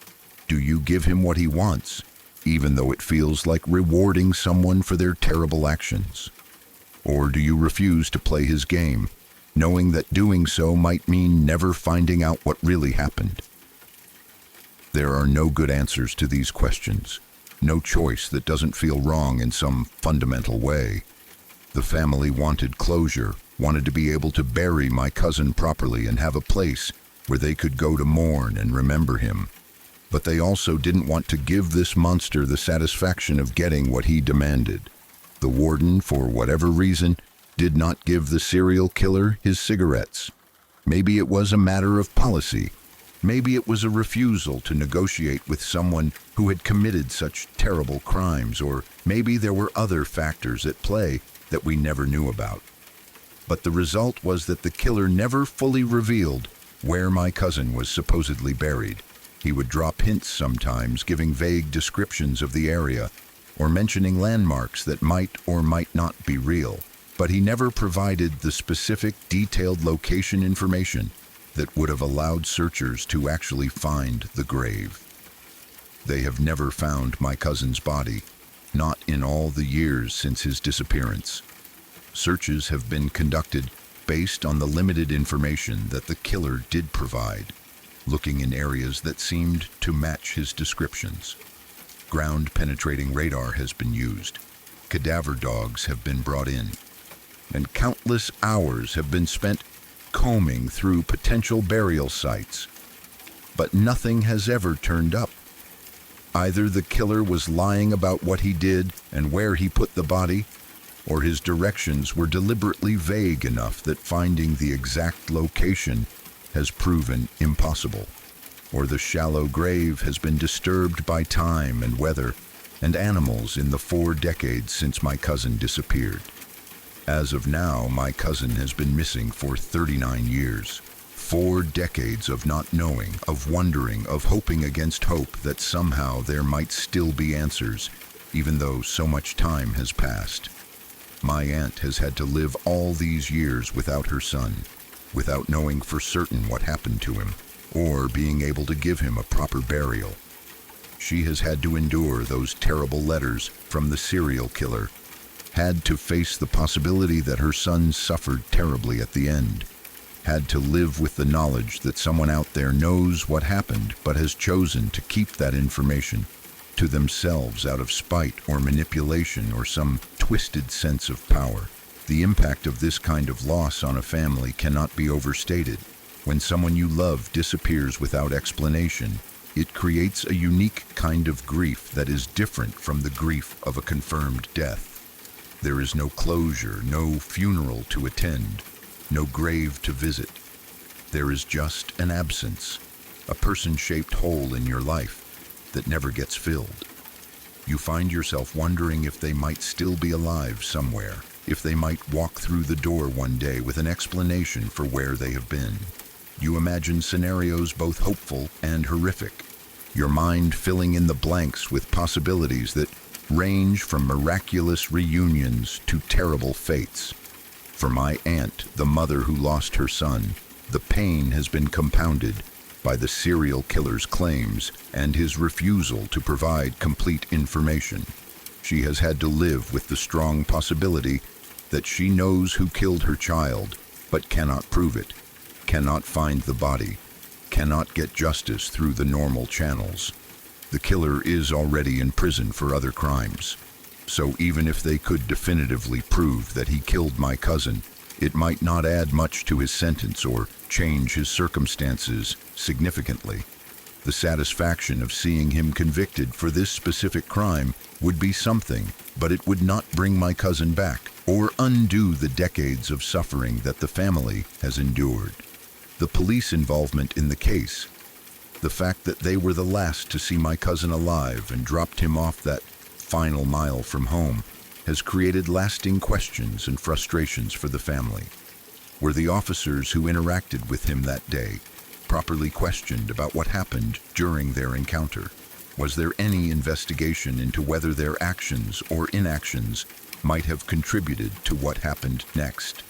Do you give him what he wants, even though it feels like rewarding someone for their terrible actions? Or do you refuse to play his game, knowing that doing so might mean never finding out what really happened? There are no good answers to these questions, no choice that doesn't feel wrong in some fundamental way. The family wanted closure, wanted to be able to bury my cousin properly and have a place where they could go to mourn and remember him. But they also didn't want to give this monster the satisfaction of getting what he demanded. The warden, for whatever reason, did not give the serial killer his cigarettes. Maybe it was a matter of policy. Maybe it was a refusal to negotiate with someone who had committed such terrible crimes, or maybe there were other factors at play that we never knew about. But the result was that the killer never fully revealed where my cousin was supposedly buried. He would drop hints sometimes, giving vague descriptions of the area, or mentioning landmarks that might or might not be real. But he never provided the specific, detailed location information that would have allowed searchers to actually find the grave. They have never found my cousin's body, not in all the years since his disappearance. Searches have been conducted based on the limited information that the killer did provide, looking in areas that seemed to match his descriptions. Ground-penetrating radar has been used, cadaver dogs have been brought in, and countless hours have been spent combing through potential burial sites. But nothing has ever turned up. Either the killer was lying about what he did and where he put the body, or his directions were deliberately vague enough that finding the exact location has proven impossible, or the shallow grave has been disturbed by time and weather and animals in the 4 decades since my cousin disappeared. As of now, my cousin has been missing for 39 years. 4 decades of not knowing, of wondering, of hoping against hope that somehow there might still be answers, even though so much time has passed. My aunt has had to live all these years without her son, without knowing for certain what happened to him, or being able to give him a proper burial. She has had to endure those terrible letters from the serial killer, had to face the possibility that her son suffered terribly at the end. had to live with the knowledge that someone out there knows what happened but has chosen to keep that information to themselves out of spite or manipulation or some twisted sense of power. The impact of this kind of loss on a family cannot be overstated. When someone you love disappears without explanation, it creates a unique kind of grief that is different from the grief of a confirmed death. There is no closure, no funeral to attend, no grave to visit. There is just an absence, a person-shaped hole in your life that never gets filled. You find yourself wondering if they might still be alive somewhere, if they might walk through the door one day with an explanation for where they have been. You imagine scenarios both hopeful and horrific, your mind filling in the blanks with possibilities that range from miraculous reunions to terrible fates. For my aunt, the mother who lost her son, the pain has been compounded by the serial killer's claims and his refusal to provide complete information. She has had to live with the strong possibility that she knows who killed her child, but cannot prove it, cannot find the body, cannot get justice through the normal channels. The killer is already in prison for other crimes. So even if they could definitively prove that he killed my cousin, it might not add much to his sentence or change his circumstances significantly. The satisfaction of seeing him convicted for this specific crime would be something, but it would not bring my cousin back or undo the decades of suffering that the family has endured. The police involvement in the case, the fact that they were the last to see my cousin alive and dropped him off that final mile from home, has created lasting questions and frustrations for the family. Were the officers who interacted with him that day properly questioned about what happened during their encounter? Was there any investigation into whether their actions or inactions might have contributed to what happened next?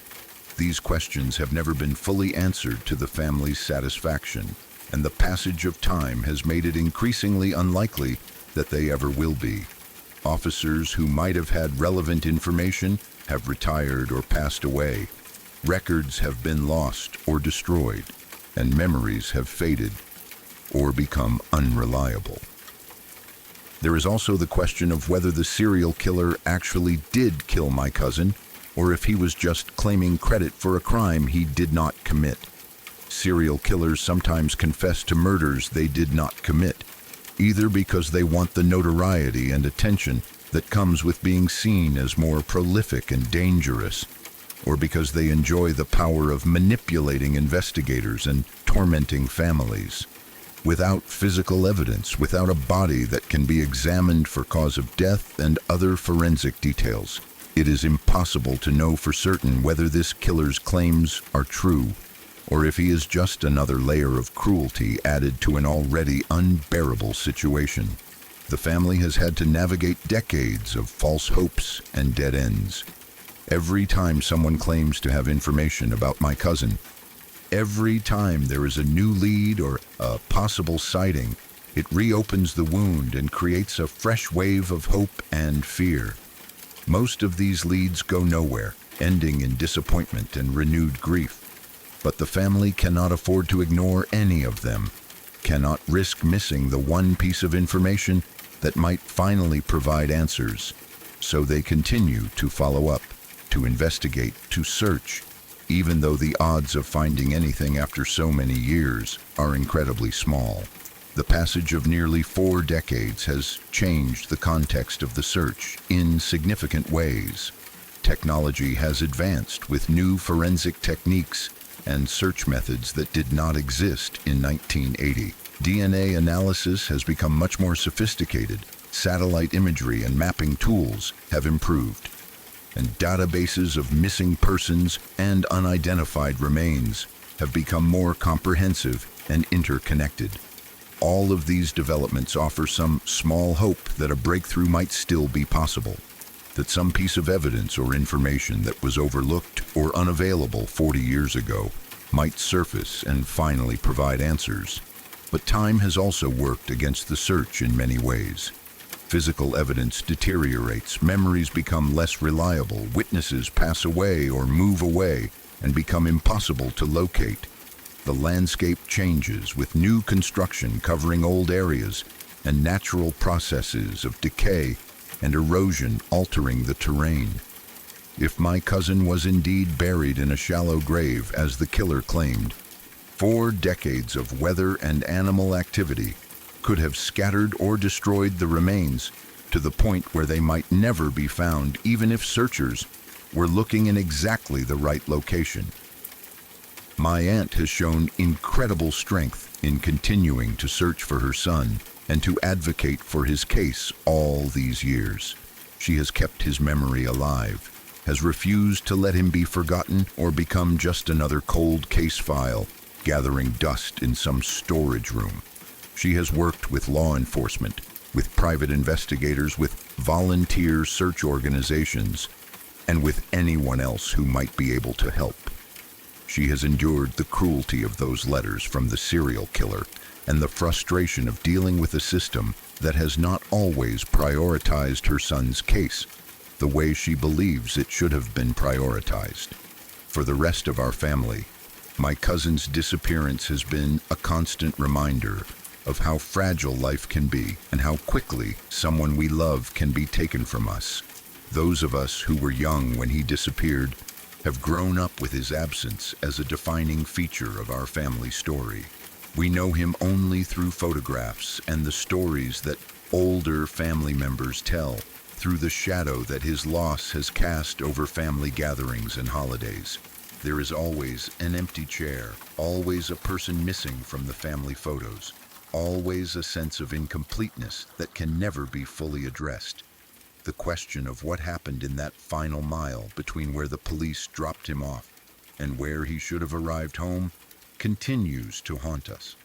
These questions have never been fully answered to the family's satisfaction, and the passage of time has made it increasingly unlikely that they ever will be. Officers who might have had relevant information have retired or passed away. Records have been lost or destroyed, and memories have faded or become unreliable. There is also the question of whether the serial killer actually did kill my cousin, or if he was just claiming credit for a crime he did not commit. Serial killers sometimes confess to murders they did not commit, either because they want the notoriety and attention that comes with being seen as more prolific and dangerous, or because they enjoy the power of manipulating investigators and tormenting families. Without physical evidence, without a body that can be examined for cause of death and other forensic details, it is impossible to know for certain whether this killer's claims are true, or if he is just another layer of cruelty added to an already unbearable situation. The family has had to navigate decades of false hopes and dead ends. Every time someone claims to have information about my cousin, every time there is a new lead or a possible sighting, it reopens the wound and creates a fresh wave of hope and fear. Most of these leads go nowhere, ending in disappointment and renewed grief. But the family cannot afford to ignore any of them, cannot risk missing the one piece of information that might finally provide answers. So they continue to follow up, to investigate, to search, even though the odds of finding anything after so many years are incredibly small. The passage of nearly 4 decades has changed the context of the search in significant ways. Technology has advanced with new forensic techniques and search methods that did not exist in 1980. DNA analysis has become much more sophisticated. Satellite imagery and mapping tools have improved, and databases of missing persons and unidentified remains have become more comprehensive and interconnected. All of these developments offer some small hope that a breakthrough might still be possible, that some piece of evidence or information that was overlooked or unavailable 40 years ago might surface and finally provide answers. But time has also worked against the search in many ways. Physical evidence deteriorates, memories become less reliable, witnesses pass away or move away, and become impossible to locate. The landscape changes with new construction covering old areas and natural processes of decay and erosion altering the terrain. If my cousin was indeed buried in a shallow grave, as the killer claimed, 4 decades of weather and animal activity could have scattered or destroyed the remains to the point where they might never be found, even if searchers were looking in exactly the right location. My aunt has shown incredible strength in continuing to search for her son and to advocate for his case all these years. She has kept his memory alive, has refused to let him be forgotten or become just another cold case file gathering dust in some storage room. She has worked with law enforcement, with private investigators, with volunteer search organizations, and with anyone else who might be able to help. She has endured the cruelty of those letters from the serial killer and the frustration of dealing with a system that has not always prioritized her son's case the way she believes it should have been prioritized. For the rest of our family, my cousin's disappearance has been a constant reminder of how fragile life can be and how quickly someone we love can be taken from us. Those of us who were young when he disappeared have grown up with his absence as a defining feature of our family story. We know him only through photographs and the stories that older family members tell, through the shadow that his loss has cast over family gatherings and holidays. There is always an empty chair, always a person missing from the family photos, always a sense of incompleteness that can never be fully addressed. The question of what happened in that final mile between where the police dropped him off and where he should have arrived home continues to haunt us.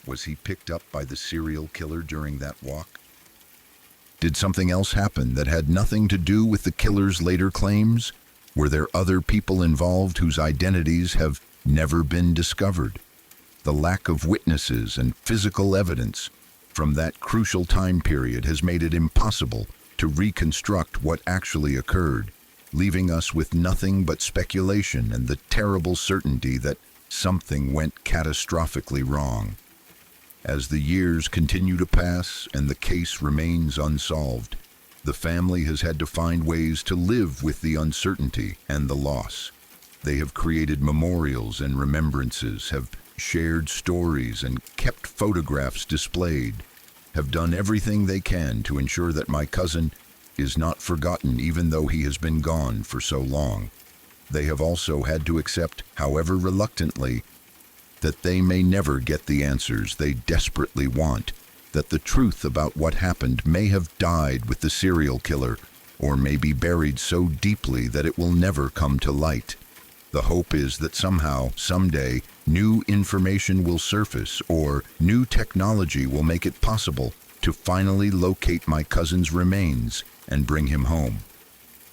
Was he picked up by the serial killer during that walk? Did something else happen that had nothing to do with the killer's later claims? Were there other people involved whose identities have never been discovered? The lack of witnesses and physical evidence from that crucial time period has made it impossible to reconstruct what actually occurred, leaving us with nothing but speculation and the terrible certainty that something went catastrophically wrong. As the years continue to pass and the case remains unsolved, the family has had to find ways to live with the uncertainty and the loss. They have created memorials and remembrances, have shared stories and kept photographs displayed, have done everything they can to ensure that my cousin is not forgotten even though he has been gone for so long. They have also had to accept, however reluctantly, that they may never get the answers they desperately want, that the truth about what happened may have died with the serial killer or may be buried so deeply that it will never come to light. The hope is that somehow, someday, new information will surface or new technology will make it possible to finally locate my cousin's remains and bring him home.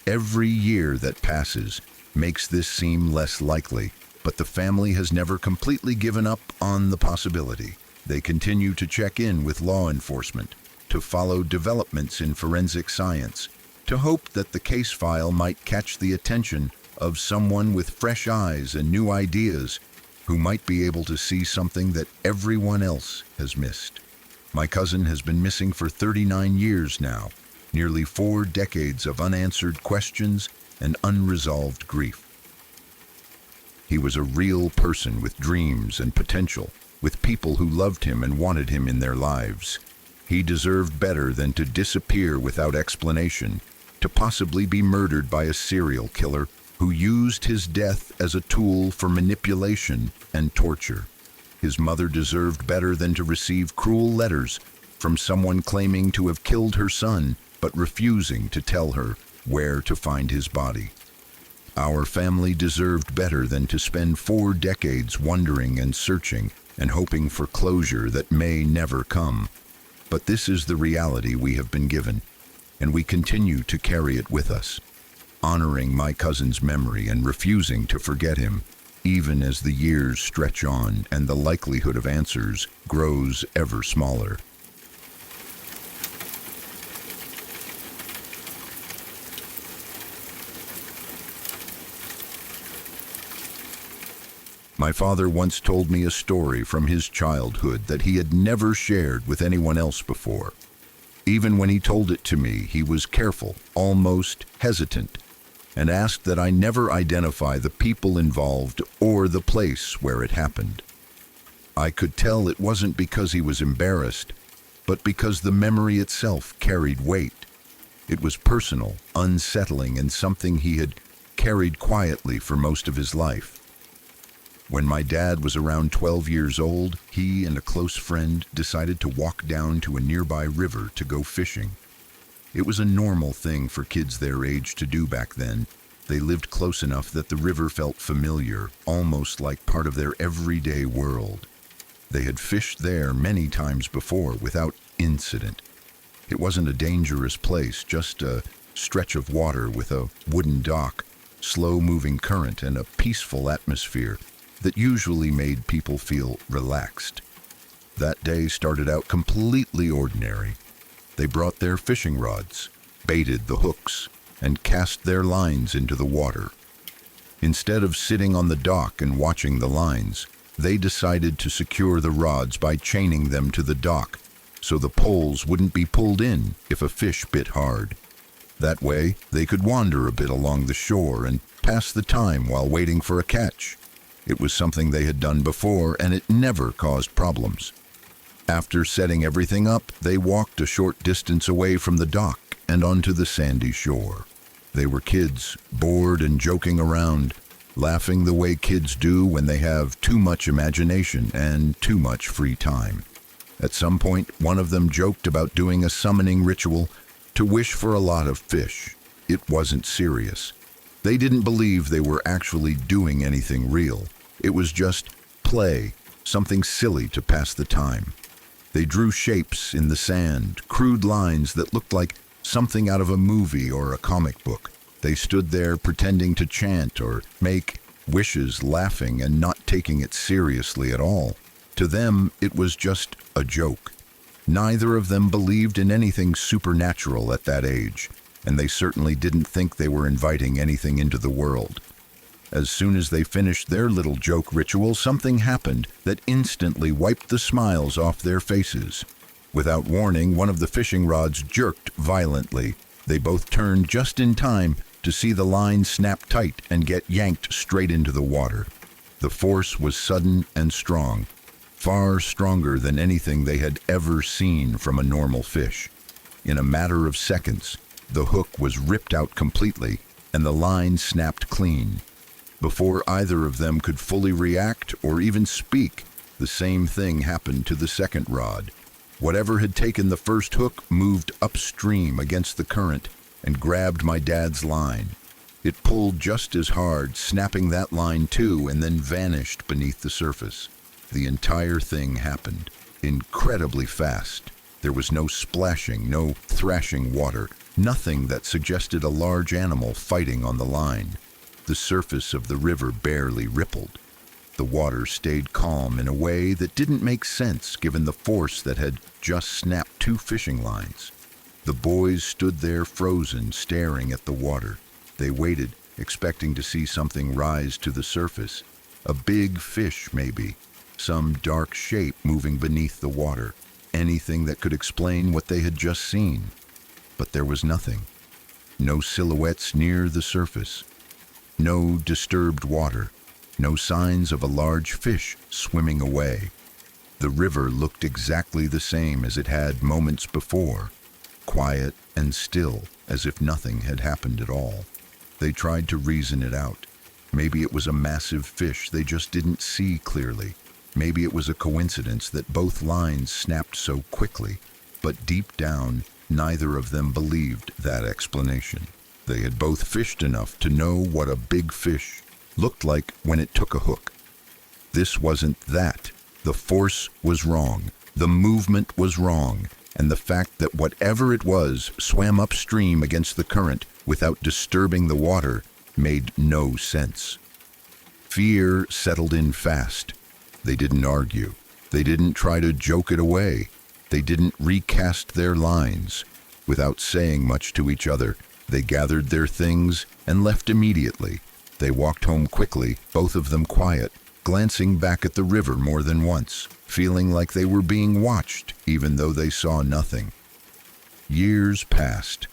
Every year that passes makes this seem less likely, but the family has never completely given up on the possibility. They continue to check in with law enforcement, to follow developments in forensic science, to hope that the case file might catch the attention of someone with fresh eyes and new ideas who might be able to see something that everyone else has missed. My cousin has been missing for 39 years now, nearly 4 decades of unanswered questions and unresolved grief. He was a real person with dreams and potential, with people who loved him and wanted him in their lives. He deserved better than to disappear without explanation, to possibly be murdered by a serial killer who used his death as a tool for manipulation and torture. His mother deserved better than to receive cruel letters from someone claiming to have killed her son, but refusing to tell her where to find his body. Our family deserved better than to spend 4 decades wondering and searching and hoping for closure that may never come. But this is the reality we have been given, and we continue to carry it with us, honoring my cousin's memory and refusing to forget him, even as the years stretch on and the likelihood of answers grows ever smaller. My father once told me a story from his childhood that he had never shared with anyone else before. Even when he told it to me, he was careful, almost hesitant, and asked that I never identify the people involved or the place where it happened. I could tell it wasn't because he was embarrassed, but because the memory itself carried weight. It was personal, unsettling, and something he had carried quietly for most of his life. When my dad was around 12 years old, he and a close friend decided to walk down to a nearby river to go fishing. It was a normal thing for kids their age to do back then. They lived close enough that the river felt familiar, almost like part of their everyday world. They had fished there many times before without incident. It wasn't a dangerous place, just a stretch of water with a wooden dock, slow-moving current, and a peaceful atmosphere that usually made people feel relaxed. That day started out completely ordinary. They brought their fishing rods, baited the hooks, and cast their lines into the water. Instead of sitting on the dock and watching the lines, they decided to secure the rods by chaining them to the dock so the poles wouldn't be pulled in if a fish bit hard. That way, they could wander a bit along the shore and pass the time while waiting for a catch. It was something they had done before, and it never caused problems. After setting everything up, they walked a short distance away from the dock and onto the sandy shore. They were kids, bored and joking around, laughing the way kids do when they have too much imagination and too much free time. At some point, one of them joked about doing a summoning ritual to wish for a lot of fish. It wasn't serious. They didn't believe they were actually doing anything real. It was just play, something silly to pass the time. They drew shapes in the sand, crude lines that looked like something out of a movie or a comic book. They stood there pretending to chant or make wishes, laughing and not taking it seriously at all. To them, it was just a joke. Neither of them believed in anything supernatural at that age, and they certainly didn't think they were inviting anything into the world. As soon as they finished their little joke ritual, something happened that instantly wiped the smiles off their faces. Without warning, one of the fishing rods jerked violently. They both turned just in time to see the line snap tight and get yanked straight into the water. The force was sudden and strong, far stronger than anything they had ever seen from a normal fish. In a matter of seconds, the hook was ripped out completely and the line snapped clean. Before either of them could fully react or even speak, the same thing happened to the second rod. Whatever had taken the first hook moved upstream against the current and grabbed my dad's line. It pulled just as hard, snapping that line too, and then vanished beneath the surface. The entire thing happened incredibly fast. There was no splashing, no thrashing water, nothing that suggested a large animal fighting on the line. The surface of the river barely rippled. The water stayed calm in a way that didn't make sense given the force that had just snapped two fishing lines. The boys stood there frozen, staring at the water. They waited, expecting to see something rise to the surface. A big fish, maybe. Some dark shape moving beneath the water. Anything that could explain what they had just seen. But there was nothing. No silhouettes near the surface. No disturbed water. No signs of a large fish swimming away. The river looked exactly the same as it had moments before. Quiet and still, as if nothing had happened at all. They tried to reason it out. Maybe it was a massive fish they just didn't see clearly. Maybe it was a coincidence that both lines snapped so quickly. But deep down, neither of them believed that explanation. They had both fished enough to know what a big fish looked like when it took a hook. This wasn't that. The force was wrong. The movement was wrong. And the fact that whatever it was swam upstream against the current without disturbing the water made no sense. Fear settled in fast. They didn't argue. They didn't try to joke it away. They didn't recast their lines. Without saying much to each other, they gathered their things and left immediately. They walked home quickly, both of them quiet, glancing back at the river more than once, feeling like they were being watched, even though they saw nothing. Years passed.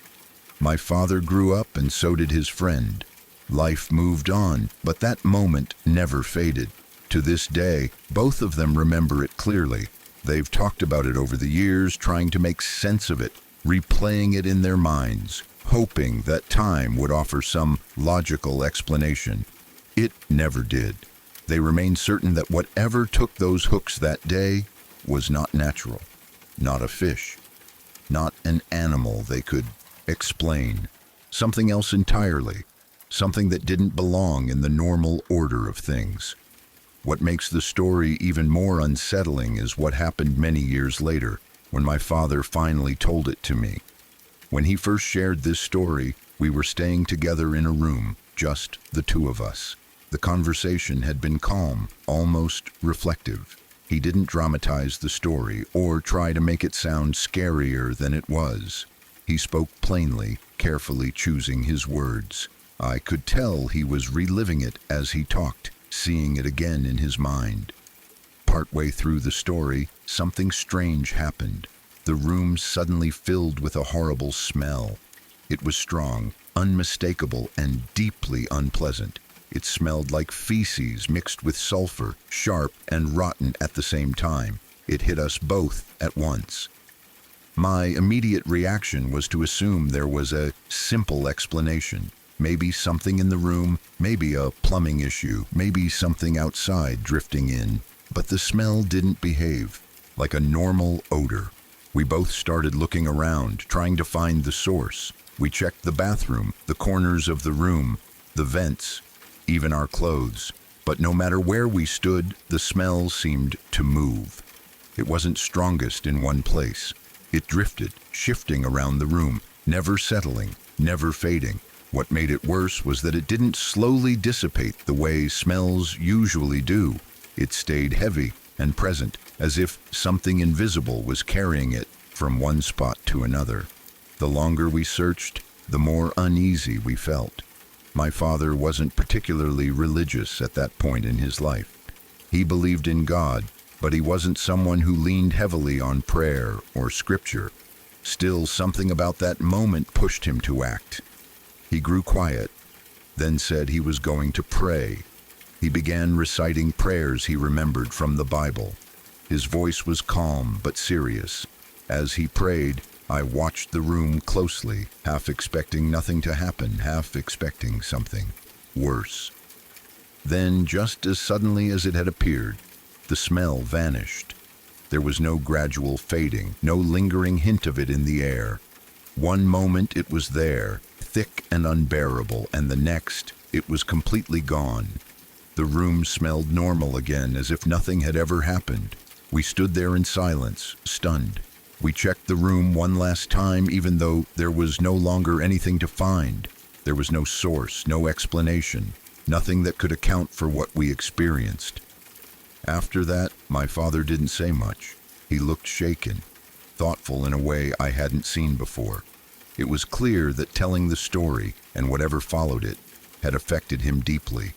My father grew up, and so did his friend. Life moved on, but that moment never faded. To this day, both of them remember it clearly. They've talked about it over the years, trying to make sense of it, replaying it in their minds, hoping that time would offer some logical explanation. It never did. They remain certain that whatever took those hooks that day was not natural, not a fish, not an animal they could explain, something else entirely, something that didn't belong in the normal order of things. What makes the story even more unsettling is what happened many years later, when my father finally told it to me. When he first shared this story, we were staying together in a room, just the two of us. The conversation had been calm, almost reflective. He didn't dramatize the story or try to make it sound scarier than it was. He spoke plainly, carefully choosing his words. I could tell he was reliving it as he talked, seeing it again in his mind. Partway through the story, something strange happened. The room suddenly filled with a horrible smell. It was strong, unmistakable, and deeply unpleasant. It smelled like feces mixed with sulfur, sharp and rotten at the same time. It hit us both at once. My immediate reaction was to assume there was a simple explanation. Maybe something in the room, maybe a plumbing issue, maybe something outside drifting in. But the smell didn't behave like a normal odor. We both started looking around, trying to find the source. We checked the bathroom, the corners of the room, the vents, even our clothes. But no matter where we stood, the smell seemed to move. It wasn't strongest in one place. It drifted, shifting around the room, never settling, never fading. What made it worse was that it didn't slowly dissipate the way smells usually do. It stayed heavy and present, as if something invisible was carrying it from one spot to another. The longer we searched, the more uneasy we felt. My father wasn't particularly religious at that point in his life. He believed in God, but he wasn't someone who leaned heavily on prayer or scripture. Still, something about that moment pushed him to act. He grew quiet, then said he was going to pray. He began reciting prayers he remembered from the Bible. His voice was calm but serious. As he prayed, I watched the room closely, half expecting nothing to happen, half expecting something worse. Then, just as suddenly as it had appeared, the smell vanished. There was no gradual fading, no lingering hint of it in the air. One moment it was there, thick and unbearable, and the next it was completely gone. The room smelled normal again, as if nothing had ever happened. We stood there in silence, stunned. We checked the room one last time, even though there was no longer anything to find. There was no source, no explanation, nothing that could account for what we experienced. After that, my father didn't say much. He looked shaken, thoughtful in a way I hadn't seen before. It was clear that telling the story, and whatever followed it, had affected him deeply.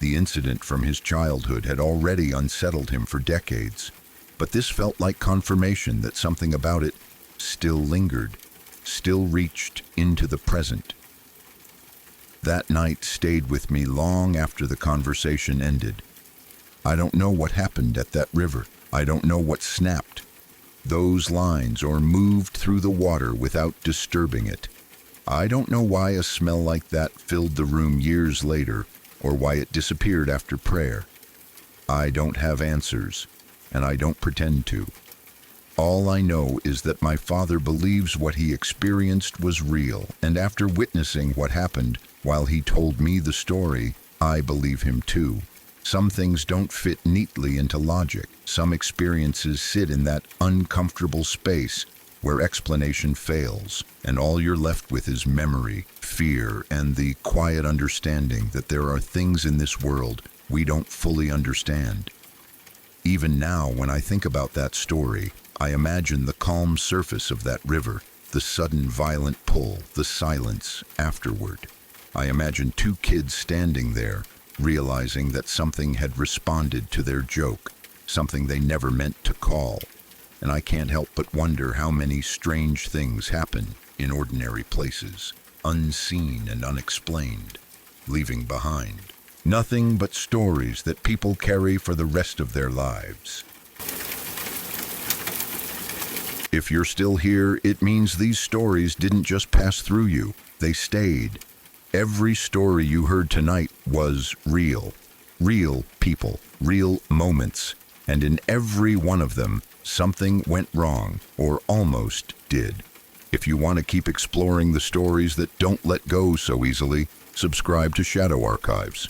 The incident from his childhood had already unsettled him for decades, but this felt like confirmation that something about it still lingered, still reached into the present. That night stayed with me long after the conversation ended. I don't know what happened at that river. I don't know what snapped those lines or moved through the water without disturbing it. I don't know why a smell like that filled the room years later, or why it disappeared after prayer. I don't have answers, and I don't pretend to. All I know is that my father believes what he experienced was real, and after witnessing what happened while he told me the story, I believe him too. Some things don't fit neatly into logic. Some experiences sit in that uncomfortable space where explanation fails, and all you're left with is memory, fear, and the quiet understanding that there are things in this world we don't fully understand. Even now, when I think about that story, I imagine the calm surface of that river, the sudden violent pull, the silence afterward. I imagine two kids standing there, realizing that something had responded to their joke, something they never meant to call. And I can't help but wonder how many strange things happen in ordinary places, unseen and unexplained, leaving behind nothing but stories that people carry for the rest of their lives. If you're still here, it means these stories didn't just pass through you, they stayed. Every story you heard tonight was real. Real people, real moments, and in every one of them, something went wrong, or almost did. If you want to keep exploring the stories that don't let go so easily, subscribe to Shadow Archives.